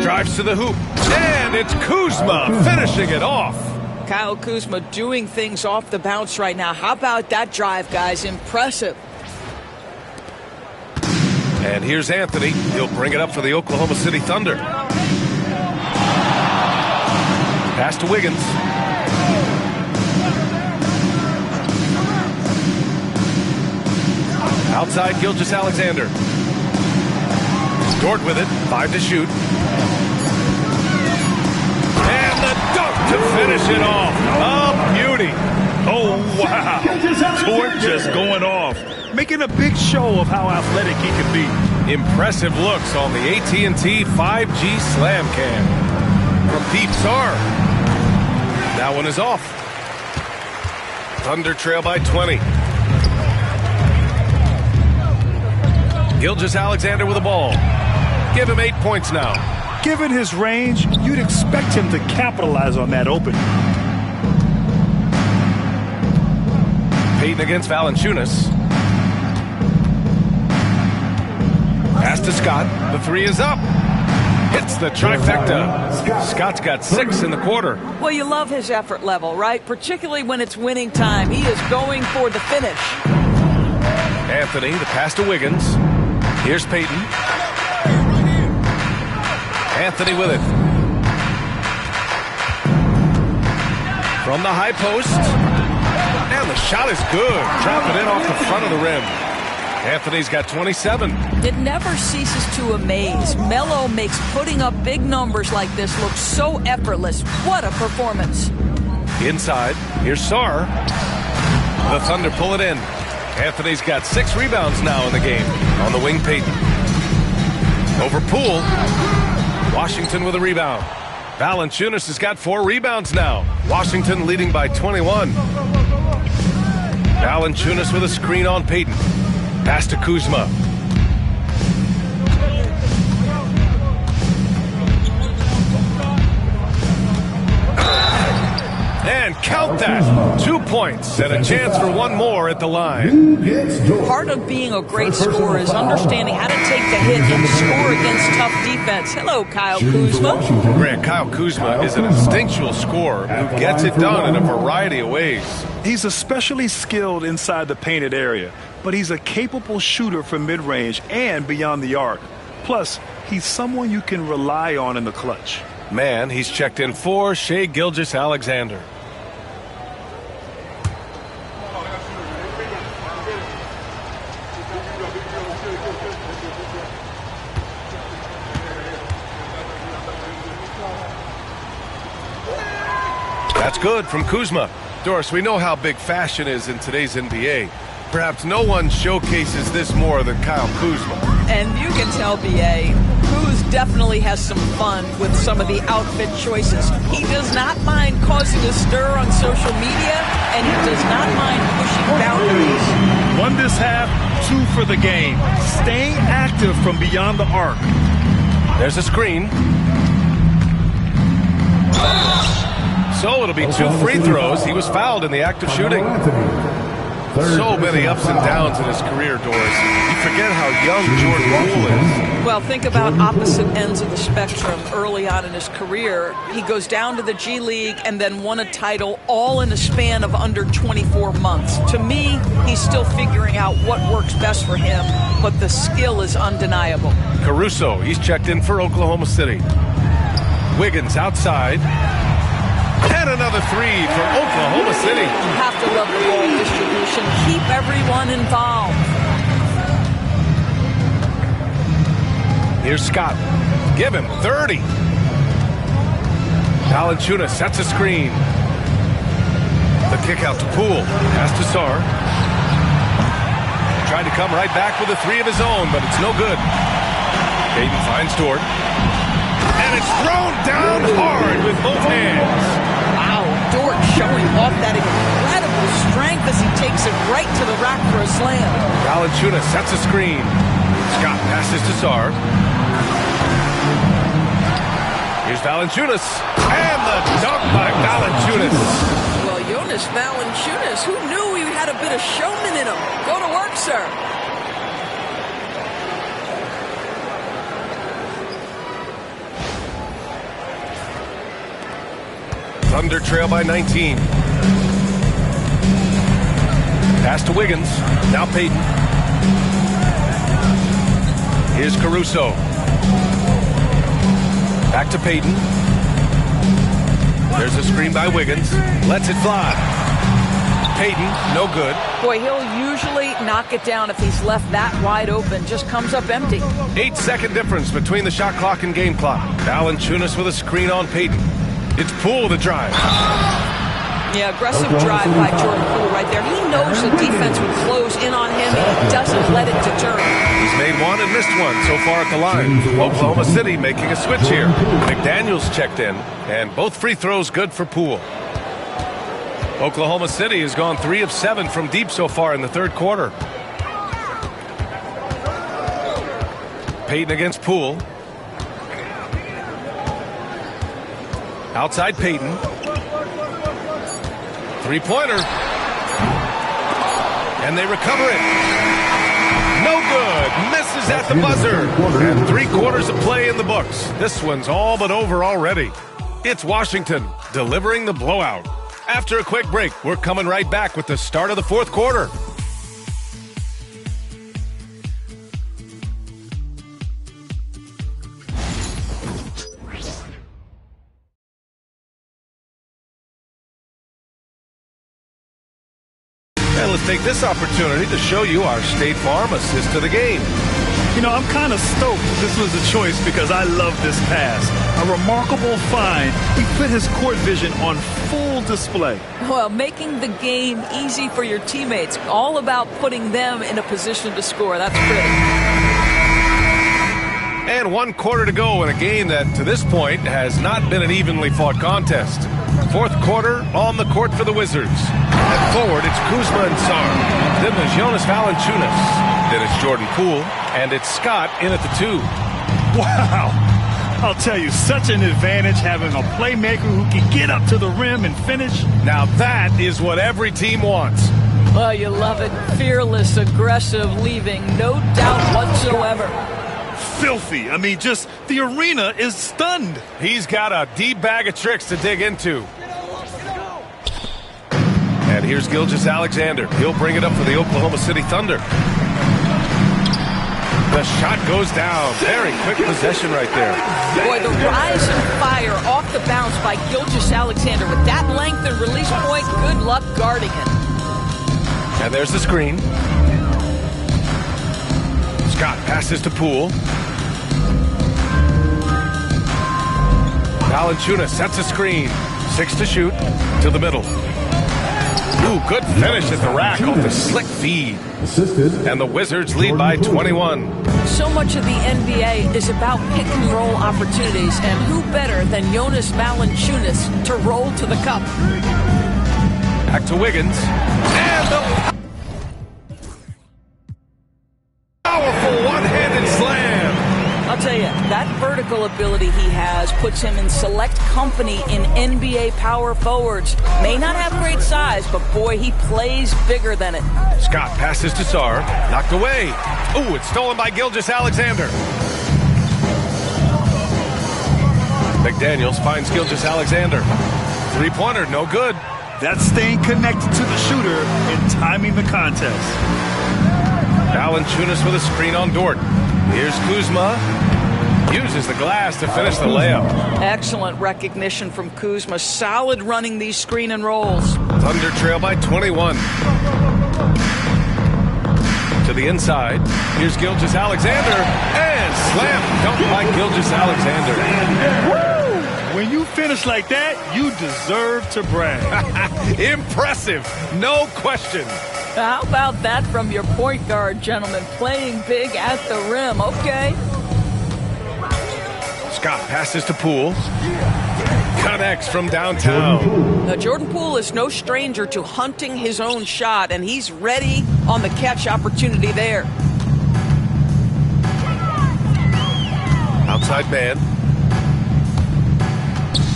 Drives to the hoop. And it's Kuzma finishing it off. Kyle Kuzma doing things off the bounce right now. How about that drive, guys? Impressive. And here's Anthony. He'll bring it up for the Oklahoma City Thunder. Pass to Wiggins. Outside Gilgeous-Alexander. Dort with it. 5 to shoot. And the dunk to finish it off. A beauty. Oh, wow. Dort just going off. Making a big show of how athletic he can be. Impressive looks on the AT&T 5G Slam Cam. From Pete Sarr. That one is off. Thunder trail by 20. Gilgeous-Alexander with the ball. Give him 8 points now. Given his range, you'd expect him to capitalize on that opening. Payton against Valanciunas. Pass to Scott. The 3 is up. Hits the trifecta. Scott's got 6 in the quarter. Well, you love his effort level, right? Particularly when it's winning time. He is going for the finish. Anthony, the pass to Wiggins. Here's Payton. Anthony with it. From the high post. And the shot is good. Drop it in off the front of the rim. Anthony's got 27. It never ceases to amaze. Melo makes putting up big numbers like this look so effortless. What a performance. Inside, here's Sarr. The Thunder pull it in. Anthony's got 6 rebounds now in the game. On the wing, Payton. Over Poole. Washington with a rebound. Valanciunas has got 4 rebounds now. Washington leading by 21. Valanciunas with a screen on Payton. Pass to Kuzma. And count that. 2 points and a chance for one more at the line. Part of being a great scorer is understanding how to take the hit and score against tough defense. Hello, Kyle Kuzma. Grant, Kyle Kuzma is an instinctual scorer who gets it done in a variety of ways. He's especially skilled inside the painted area, but he's a capable shooter from mid-range and beyond the arc. Plus, he's someone you can rely on in the clutch. Man, he's checked in for Shai Gilgeous-Alexander. That's good from Kuzma. Doris, we know how big fashion is in today's NBA. Perhaps no one showcases this more than Kyle Kuzma. And you can tell, B.A., Kuz definitely has some fun with some of the outfit choices. He does not mind causing a stir on social media, and he does not mind pushing boundaries. 1 this half, 2 for the game. Staying active from beyond the arc. There's a screen. So it'll be 2 free throws. He was fouled in the act of shooting. So many ups and downs in his career, Doris. You forget how young Jordan Poole is. Well, think about opposite ends of the spectrum early on in his career. He goes down to the G League and then won a title all in a span of under 24 months. To me, he's still figuring out what works best for him, but the skill is undeniable. Caruso, he's checked in for Oklahoma City. Wiggins outside. And another 3 for Oklahoma City. You have to love the ball distribution. Keep everyone involved. Here's Scott. Give him 30. Valanciunas sets a screen. The kick out to Poole. Pass to Sarr. Tried to come right back with a 3 of his own, but it's no good. Payton finds Dort. And it's thrown down hard with both hands. Wow, Dort showing off that incredible strength as he takes it right to the rack for a slam. Valanciunas sets a screen. Scott passes to Sarr. Here's Valanciunas. And the dunk by Valanciunas. Well, Jonas Valanciunas, who knew he had a bit of showman in him? Go to work, sir. Thunder trail by 19. Pass to Wiggins. Now Payton. Here's Caruso. Back to Payton. There's a screen by Wiggins. Lets it fly. Payton, no good. Boy, he'll usually knock it down if he's left that wide open. Just comes up empty. 8-second difference between the shot clock and game clock. Valanciunas with a screen on Payton. It's Poole the drive. Yeah, aggressive drive by Jordan Poole right there. He knows the defense would close in on him, and he doesn't let it deter him. He's made 1 and missed 1 so far at the line. Oklahoma City making a switch here. McDaniels checked in, and both free throws good for Poole. Oklahoma City has gone 3 of 7 from deep so far in the third quarter. Payton against Poole. Outside Payton. 3-pointer. And they recover it. No good. Misses at the buzzer. And 3 quarters of play in the books. This one's all but over already. It's Washington delivering the blowout. After a quick break, we're coming right back with the start of the fourth quarter. let's take this opportunity to show you our State Farm assist to the game. You know, I'm kind of stoked this was a choice because I love this pass. A remarkable find. He put his court vision on full display. Well, making the game easy for your teammates. All about putting them in a position to score. That's pretty. And 1 quarter to go in a game that, to this point, has not been an evenly fought contest. 4th quarter on the court for the Wizards. At forward, it's Kuzma and Sarr. Then there's Jonas Valanciunas. Then it's Jordan Poole. And it's Scott in at the 2. Wow. I'll tell you, such an advantage having a playmaker who can get up to the rim and finish. Now that is what every team wants. Well, you love it. Fearless, aggressive, leaving no doubt whatsoever. Filthy. I mean, just the arena is stunned. He's got a deep bag of tricks to dig into. And here's Gilgeous-Alexander. He'll bring it up for the Oklahoma City Thunder. The shot goes down. Very quick possession right there. Boy, the rise and fire off the bounce by Gilgeous-Alexander. With that length and release point, good luck guarding it. And there's the screen. Scott passes to Poole. Valanciunas sets a screen. 6 to shoot. To the middle. Ooh, good finish at the rack off the slick feed. And the Wizards lead by 21. So much of the NBA is about pick and roll opportunities, and who better than Jonas Valanciunas to roll to the cup? Back to Wiggins. And the powerful one-handed slam. I'll tell you, that vertical ability he has puts him in select company in NBA power forwards. May not have great size, but boy, he plays bigger than it. Scott passes to Sarr. Knocked away. Ooh, it's stolen by Gilgeous-Alexander. McDaniels finds Gilgeous-Alexander. Three-pointer, no good. That's staying connected to the shooter and timing the contest. Valanciunas with a screen on Dort. Here's Kuzma. Uses the glass to finish the layup. Excellent recognition from Kuzma. Solid running these screen and rolls. Thunder trail by 21. To the inside. Here's Gilgeous-Alexander. And slam dunk by Gilgeous-Alexander. Woo! When you finish like that, you deserve to brag. Impressive. No question. How about that from your point guard, gentlemen? Playing big at the rim. Okay. Scott passes to Poole. Connects from downtown. Now, Jordan Poole is no stranger to hunting his own shot, and he's ready on the catch opportunity there. Outside man.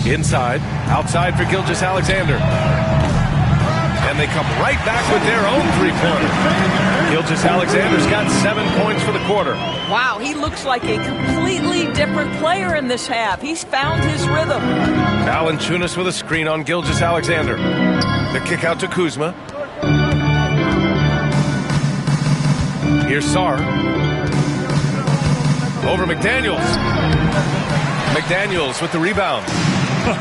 Inside. Outside for Gilgeous-Alexander. And they come right back with their own three-pointer. Gilgeous-Alexander's got 7 points for the quarter. Wow, he looks like a completely different player in this half. He's found his rhythm. Valanciunas with a screen on Gilgeous-Alexander. The kick out to Kuzma. Here's Sarr. Over McDaniels. McDaniels with the rebound.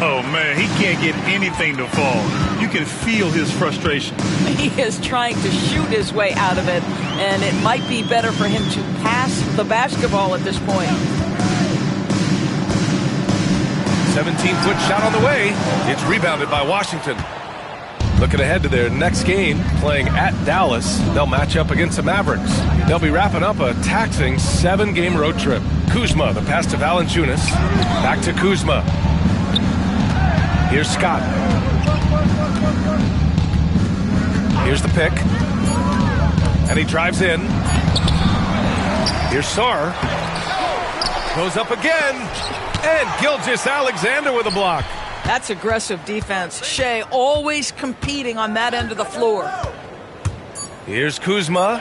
Oh, man, he can't get anything to fall. You can feel his frustration. He is trying to shoot his way out of it, and it might be better for him to pass the basketball at this point. 17-foot shot on the way. It's rebounded by Washington. Looking ahead to their next game, playing at Dallas. They'll match up against the Mavericks. They'll be wrapping up a taxing 7-game road trip. Kuzma, the pass to Valanciunas. Back to Kuzma. Here's Scott. Here's the pick. And he drives in. Here's Sarr. Goes up again. And Gilgeous-Alexander with a block. That's aggressive defense. Shea always competing on that end of the floor. Here's Kuzma.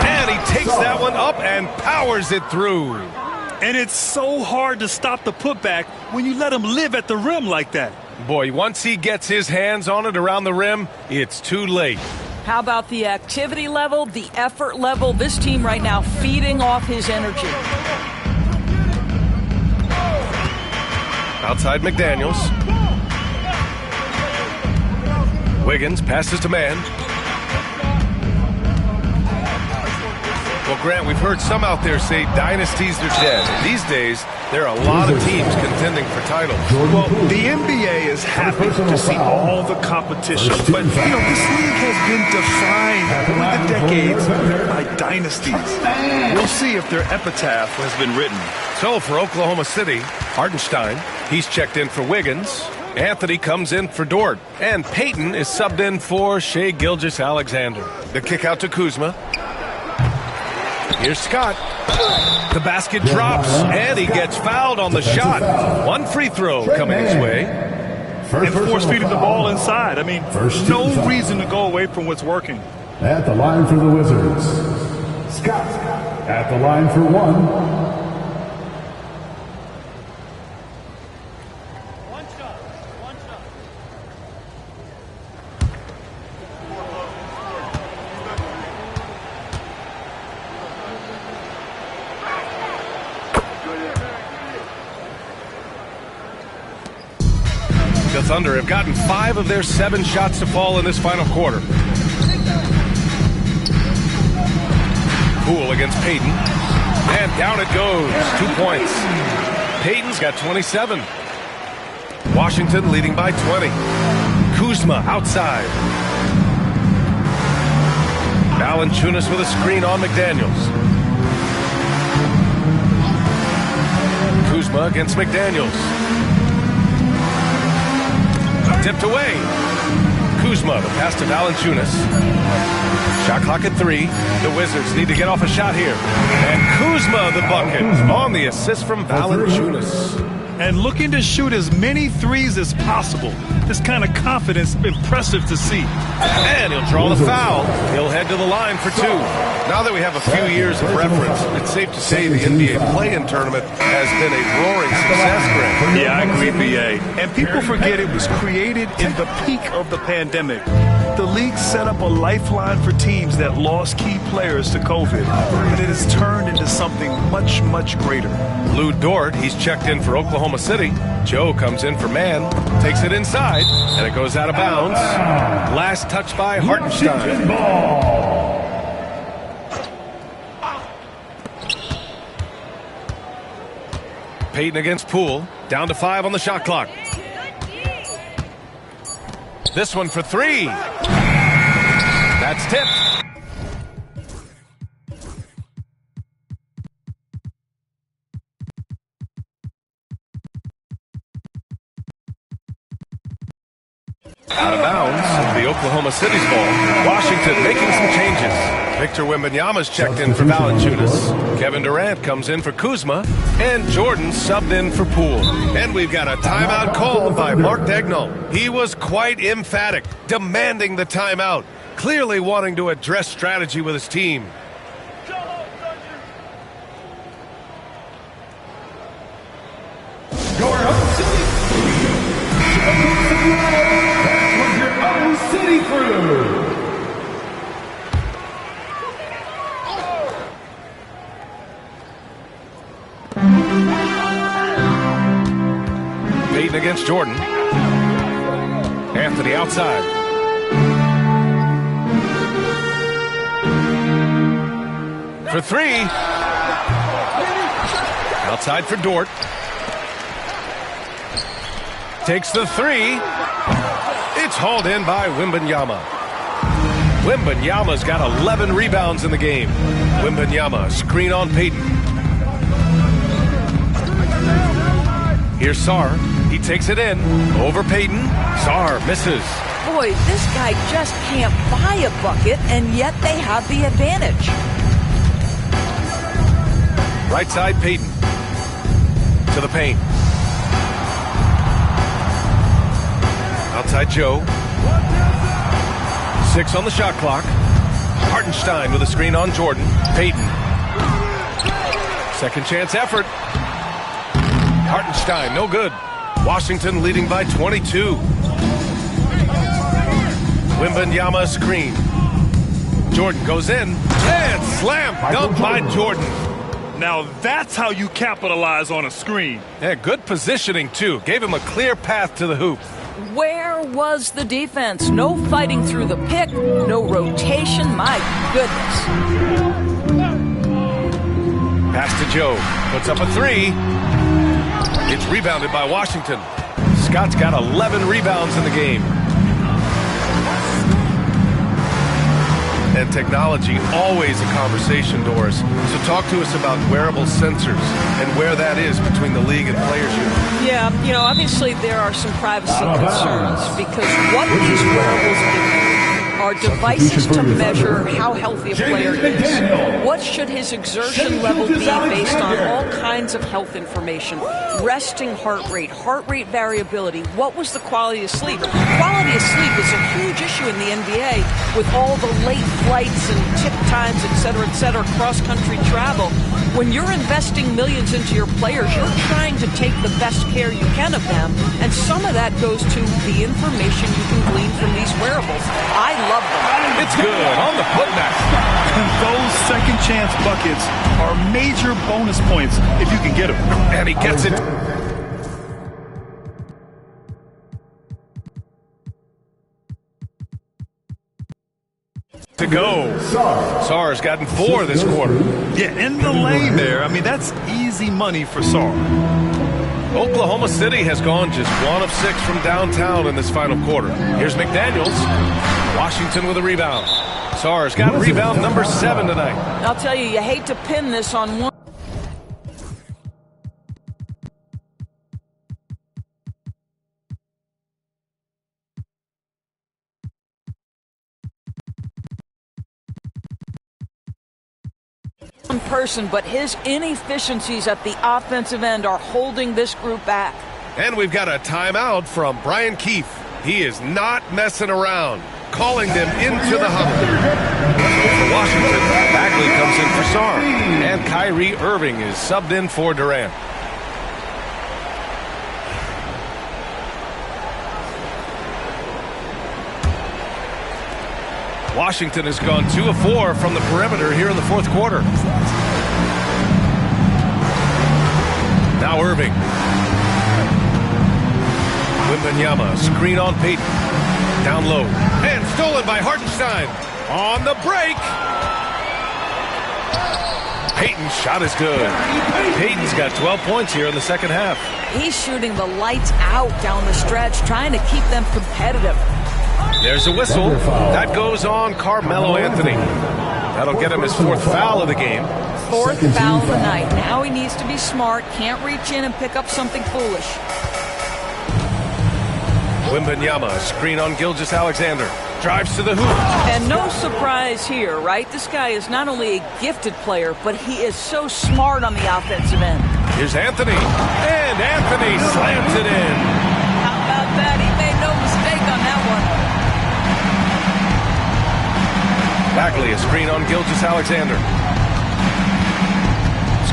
And he takes that one up and powers it through. And it's so hard to stop the putback when you let him live at the rim like that. Boy, once he gets his hands on it around the rim, it's too late. How about the activity level, the effort level? This team right now feeding off his energy. Outside McDaniels. Wiggins passes to man. Well, Grant, we've heard some out there say dynasties are dead. These days, there are a lot of teams contending for titles. Well, the NBA is happy to see all the competition, but, this league has been defined over the decades by dynasties. We'll see if their epitaph has been written. So for Oklahoma City, Hartenstein, he's checked in for Wiggins. Anthony comes in for Dort. And Payton is subbed in for Shai Gilgeous-Alexander. The kick out to Kuzma. Here's Scott. The basket drops, and he gets fouled on the shot. One free throw coming his way. And force-feeding the ball inside. I mean, no reason to go away from what's working. At the line for the Wizards, Scott. At the line for one. The Thunder have gotten 5 of their 7 shots to fall in this final quarter. Poole against Payton. And down it goes. 2 points. Payton's got 27. Washington leading by 20. Kuzma outside. Valanciunas with a screen on McDaniels. Kuzma against McDaniels. Tipped away. Kuzma, the pass to Valanciunas. Shot clock at 3. The Wizards need to get off a shot here. And Kuzma, the bucket, on the assist from Valanciunas. And looking to shoot as many threes as possible. This kind of confidence, impressive to see. And he'll draw the foul. He'll head to the line for 2. Now that we have a few years of reference, it's safe to say the NBA play-in tournament has been a roaring success, Grant. Yeah, I agree, BA. And people forget it was created in the peak of the pandemic. The league set up a lifeline for teams that lost key players to COVID, and it has turned into something much, much greater. Lou Dort, he's checked in for Oklahoma City. Joe comes in for man, takes it inside, and it goes out of bounds. Last touch by Hartenstein. Payton against Poole, down to 5 on the shot clock. This one for 3. That's tipped. Out of bounds, the Oklahoma City's ball. Washington making some changes. Victor Wembanyama's checked in for Valanciunas. Kevin Durant comes in for Kuzma. And Jordan subbed in for Poole. And we've got a timeout called by Mark Daigneault. He was quite emphatic, demanding the timeout, clearly wanting to address strategy with his team. Your own city. That was your own city crew. Payton against Jordan. Anthony outside. For 3. Outside for Dort. Takes the 3. It's hauled in by Wembanyama. Wembanyama's got 11 rebounds in the game. Wembanyama, screen on Payton. Here's Sarr. He takes it in. Over Payton. Sarr misses. Boy, this guy just can't buy a bucket, and yet they have the advantage. Right side, Payton. To the paint. Outside Joe. 6 on the shot clock. Hartenstein with a screen on Jordan. Payton. Second chance effort. Hartenstein, no good. Washington leading by 22. Wembanyama screen. Jordan goes in. And slam dunk by Jordan. Now that's how you capitalize on a screen. Yeah, good positioning, too. Gave him a clear path to the hoop. Where was the defense? No fighting through the pick, no rotation. My goodness. Pass to Joe. Puts up a three. It's rebounded by Washington. Scott's got 11 rebounds in the game. And technology, always a conversation, Doris. So talk to us about wearable sensors and where that is between the league and players' union. Yeah, obviously there are some privacy concerns because what these wearables do are devices to measure how healthy a player is. What should his exertion level be based on all kinds of health information? Resting heart rate variability. What was the quality of sleep? Quality of sleep is a huge issue in the NBA with all the late flights and tip times, et cetera, cross-country travel. When you're investing millions into your players, you're trying to take the best care you can of them, and some of that goes to the information you can glean from these wearables. I love them. It's good on the putback. And those second chance buckets are major bonus points if you can get them. And he gets it. To go. Sarr's gotten 4 this quarter. Yeah, in the lane there. I mean, that's easy money for Sarr. Oklahoma City has gone just 1 of 6 from downtown in this final quarter. Here's McDaniels. Washington with a rebound. Sarr's got rebound number 7 tonight. I'll tell you, you hate to pin this on one person, but his inefficiencies at the offensive end are holding this group back. And we've got a timeout from Brian Keefe. He is not messing around, calling them into the huddle. For Washington, Bagley comes in for Sarr, and Kyrie Irving is subbed in for Durant. Washington has gone 2 of 4 from the perimeter here in the fourth quarter. Now Irving. Wembanyama, screen on Payton. Down low. And stolen by Hartenstein. On the break. Payton's shot is good. Payton's got 12 points here in the second half. He's shooting the lights out down the stretch, trying to keep them competitive. There's a whistle. That goes on Carmelo Anthony. That'll get him his 4th foul of the game. 4th foul of the night. Now he needs to be smart. Can't reach in and pick up something foolish. Wembanyama, screen on Gilgeous-Alexander. Drives to the hoop. And no surprise here, right? This guy is not only a gifted player, but he is so smart on the offensive end. Here's Anthony. And Anthony slams it in. How about that? He made no mistake on that one. Bagley, a screen on Gilgeous-Alexander.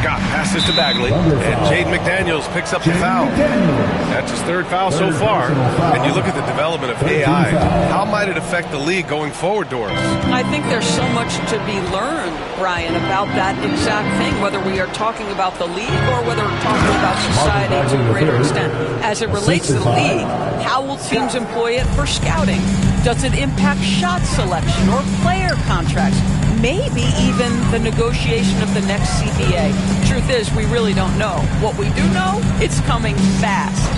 Scott passes to Bagley, and Jaden McDaniels picks up the foul. That's his 3rd foul so far. And you look at the development of AI, how might it affect the league going forward, Doris? I think there's so much to be learned, Brian, about that exact thing, whether we are talking about the league or whether we're talking about society to a greater extent. As it relates to the league, how will teams employ it for scouting? Does it impact shot selection or player contracts? Maybe even the negotiation of the next CBA. Truth is, we really don't know. What we do know, it's coming fast.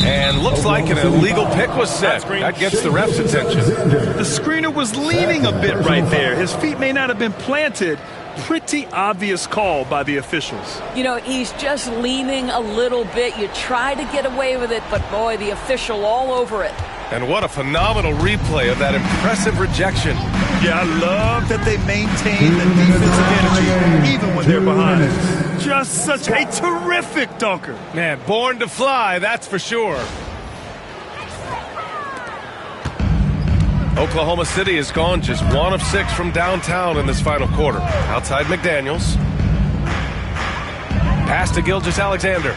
And looks like an illegal pick was set. That gets the ref's attention. The screener was leaning a bit right there. His feet may not have been planted. Pretty obvious call by the officials. You know, he's just leaning a little bit. You try to get away with it, but boy, the official all over it. And what a phenomenal replay of that impressive rejection. Yeah, I love that they maintain the defensive energy even when they're behind. Just such a terrific dunker. Man, born to fly, that's for sure. Oklahoma City has gone just 1 of 6 from downtown in this final quarter. Outside McDaniels. Pass to Gilgeous-Alexander.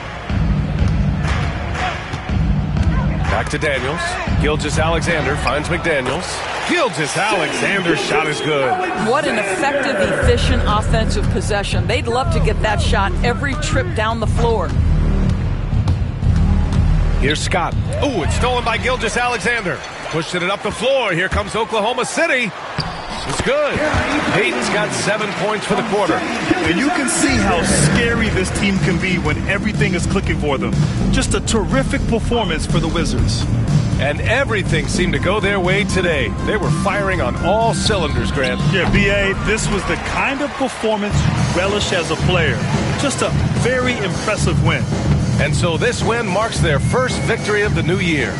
Back to Daniels. Gilgeous-Alexander finds McDaniels. Gilgeous-Alexander's shot is good. What an effective, efficient offensive possession. They'd love to get that shot every trip down the floor. Here's Scott. Oh, it's stolen by Gilgeous-Alexander. Pushing it up the floor. Here comes Oklahoma City. It's good. Peyton's got 7 points for the quarter. And you can see how scary this team can be when everything is clicking for them. Just a terrific performance for the Wizards. And everything seemed to go their way today. They were firing on all cylinders, Grant. Yeah, B.A., this was the kind of performance you relish as a player. Just a very impressive win. And so this win marks their first victory of the new year.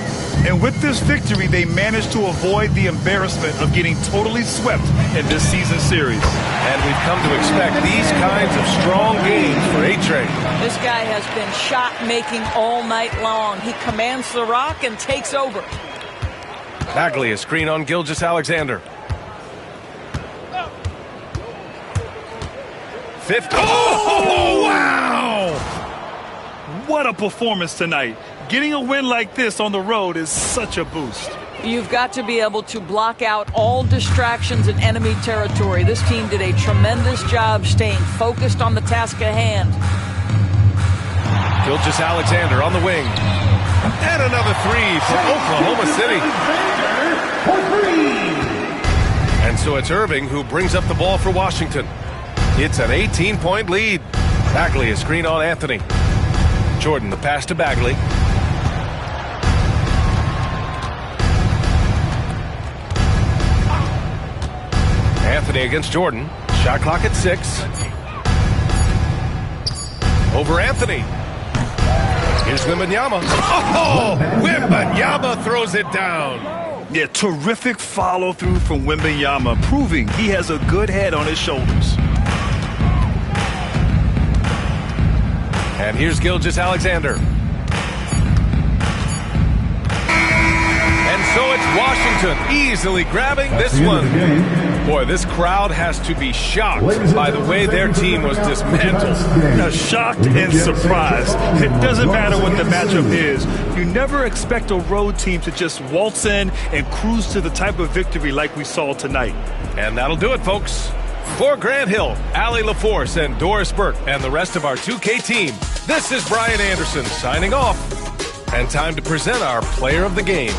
And with this victory, they managed to avoid the embarrassment of getting totally swept in this season series. And we've come to expect these kinds of strong games for A-Train. This guy has been shot-making all night long. He commands the rock and takes over. Bagley, a screen on Gilgeous-Alexander. 50. Oh, wow! What a performance tonight. Getting a win like this on the road is such a boost. You've got to be able to block out all distractions in enemy territory. This team did a tremendous job staying focused on the task at hand. Gilgeous-Alexander on the wing. And another three for Oklahoma City. And so it's Irving who brings up the ball for Washington. It's an 18-point lead. Bagley, a screen on Anthony. Jordan, the pass to Bagley. Anthony against Jordan. Shot clock at 6. Over Anthony. Here's Wembanyama. Oh, Wembanyama throws it down. Yeah, terrific follow-through from Wembanyama, proving he has a good head on his shoulders. And here's Gilgeous-Alexander. And so it's Washington easily grabbing this one. Boy, this crowd has to be shocked by the way their team was dismantled. Shocked and surprised. It doesn't matter what the matchup is. You never expect a road team to just waltz in and cruise to the type of victory like we saw tonight. And that'll do it, folks. For Grant Hill, Allie LaForce, and Doris Burke, and the rest of our 2K team, this is Brian Anderson signing off. And time to present our player of the game.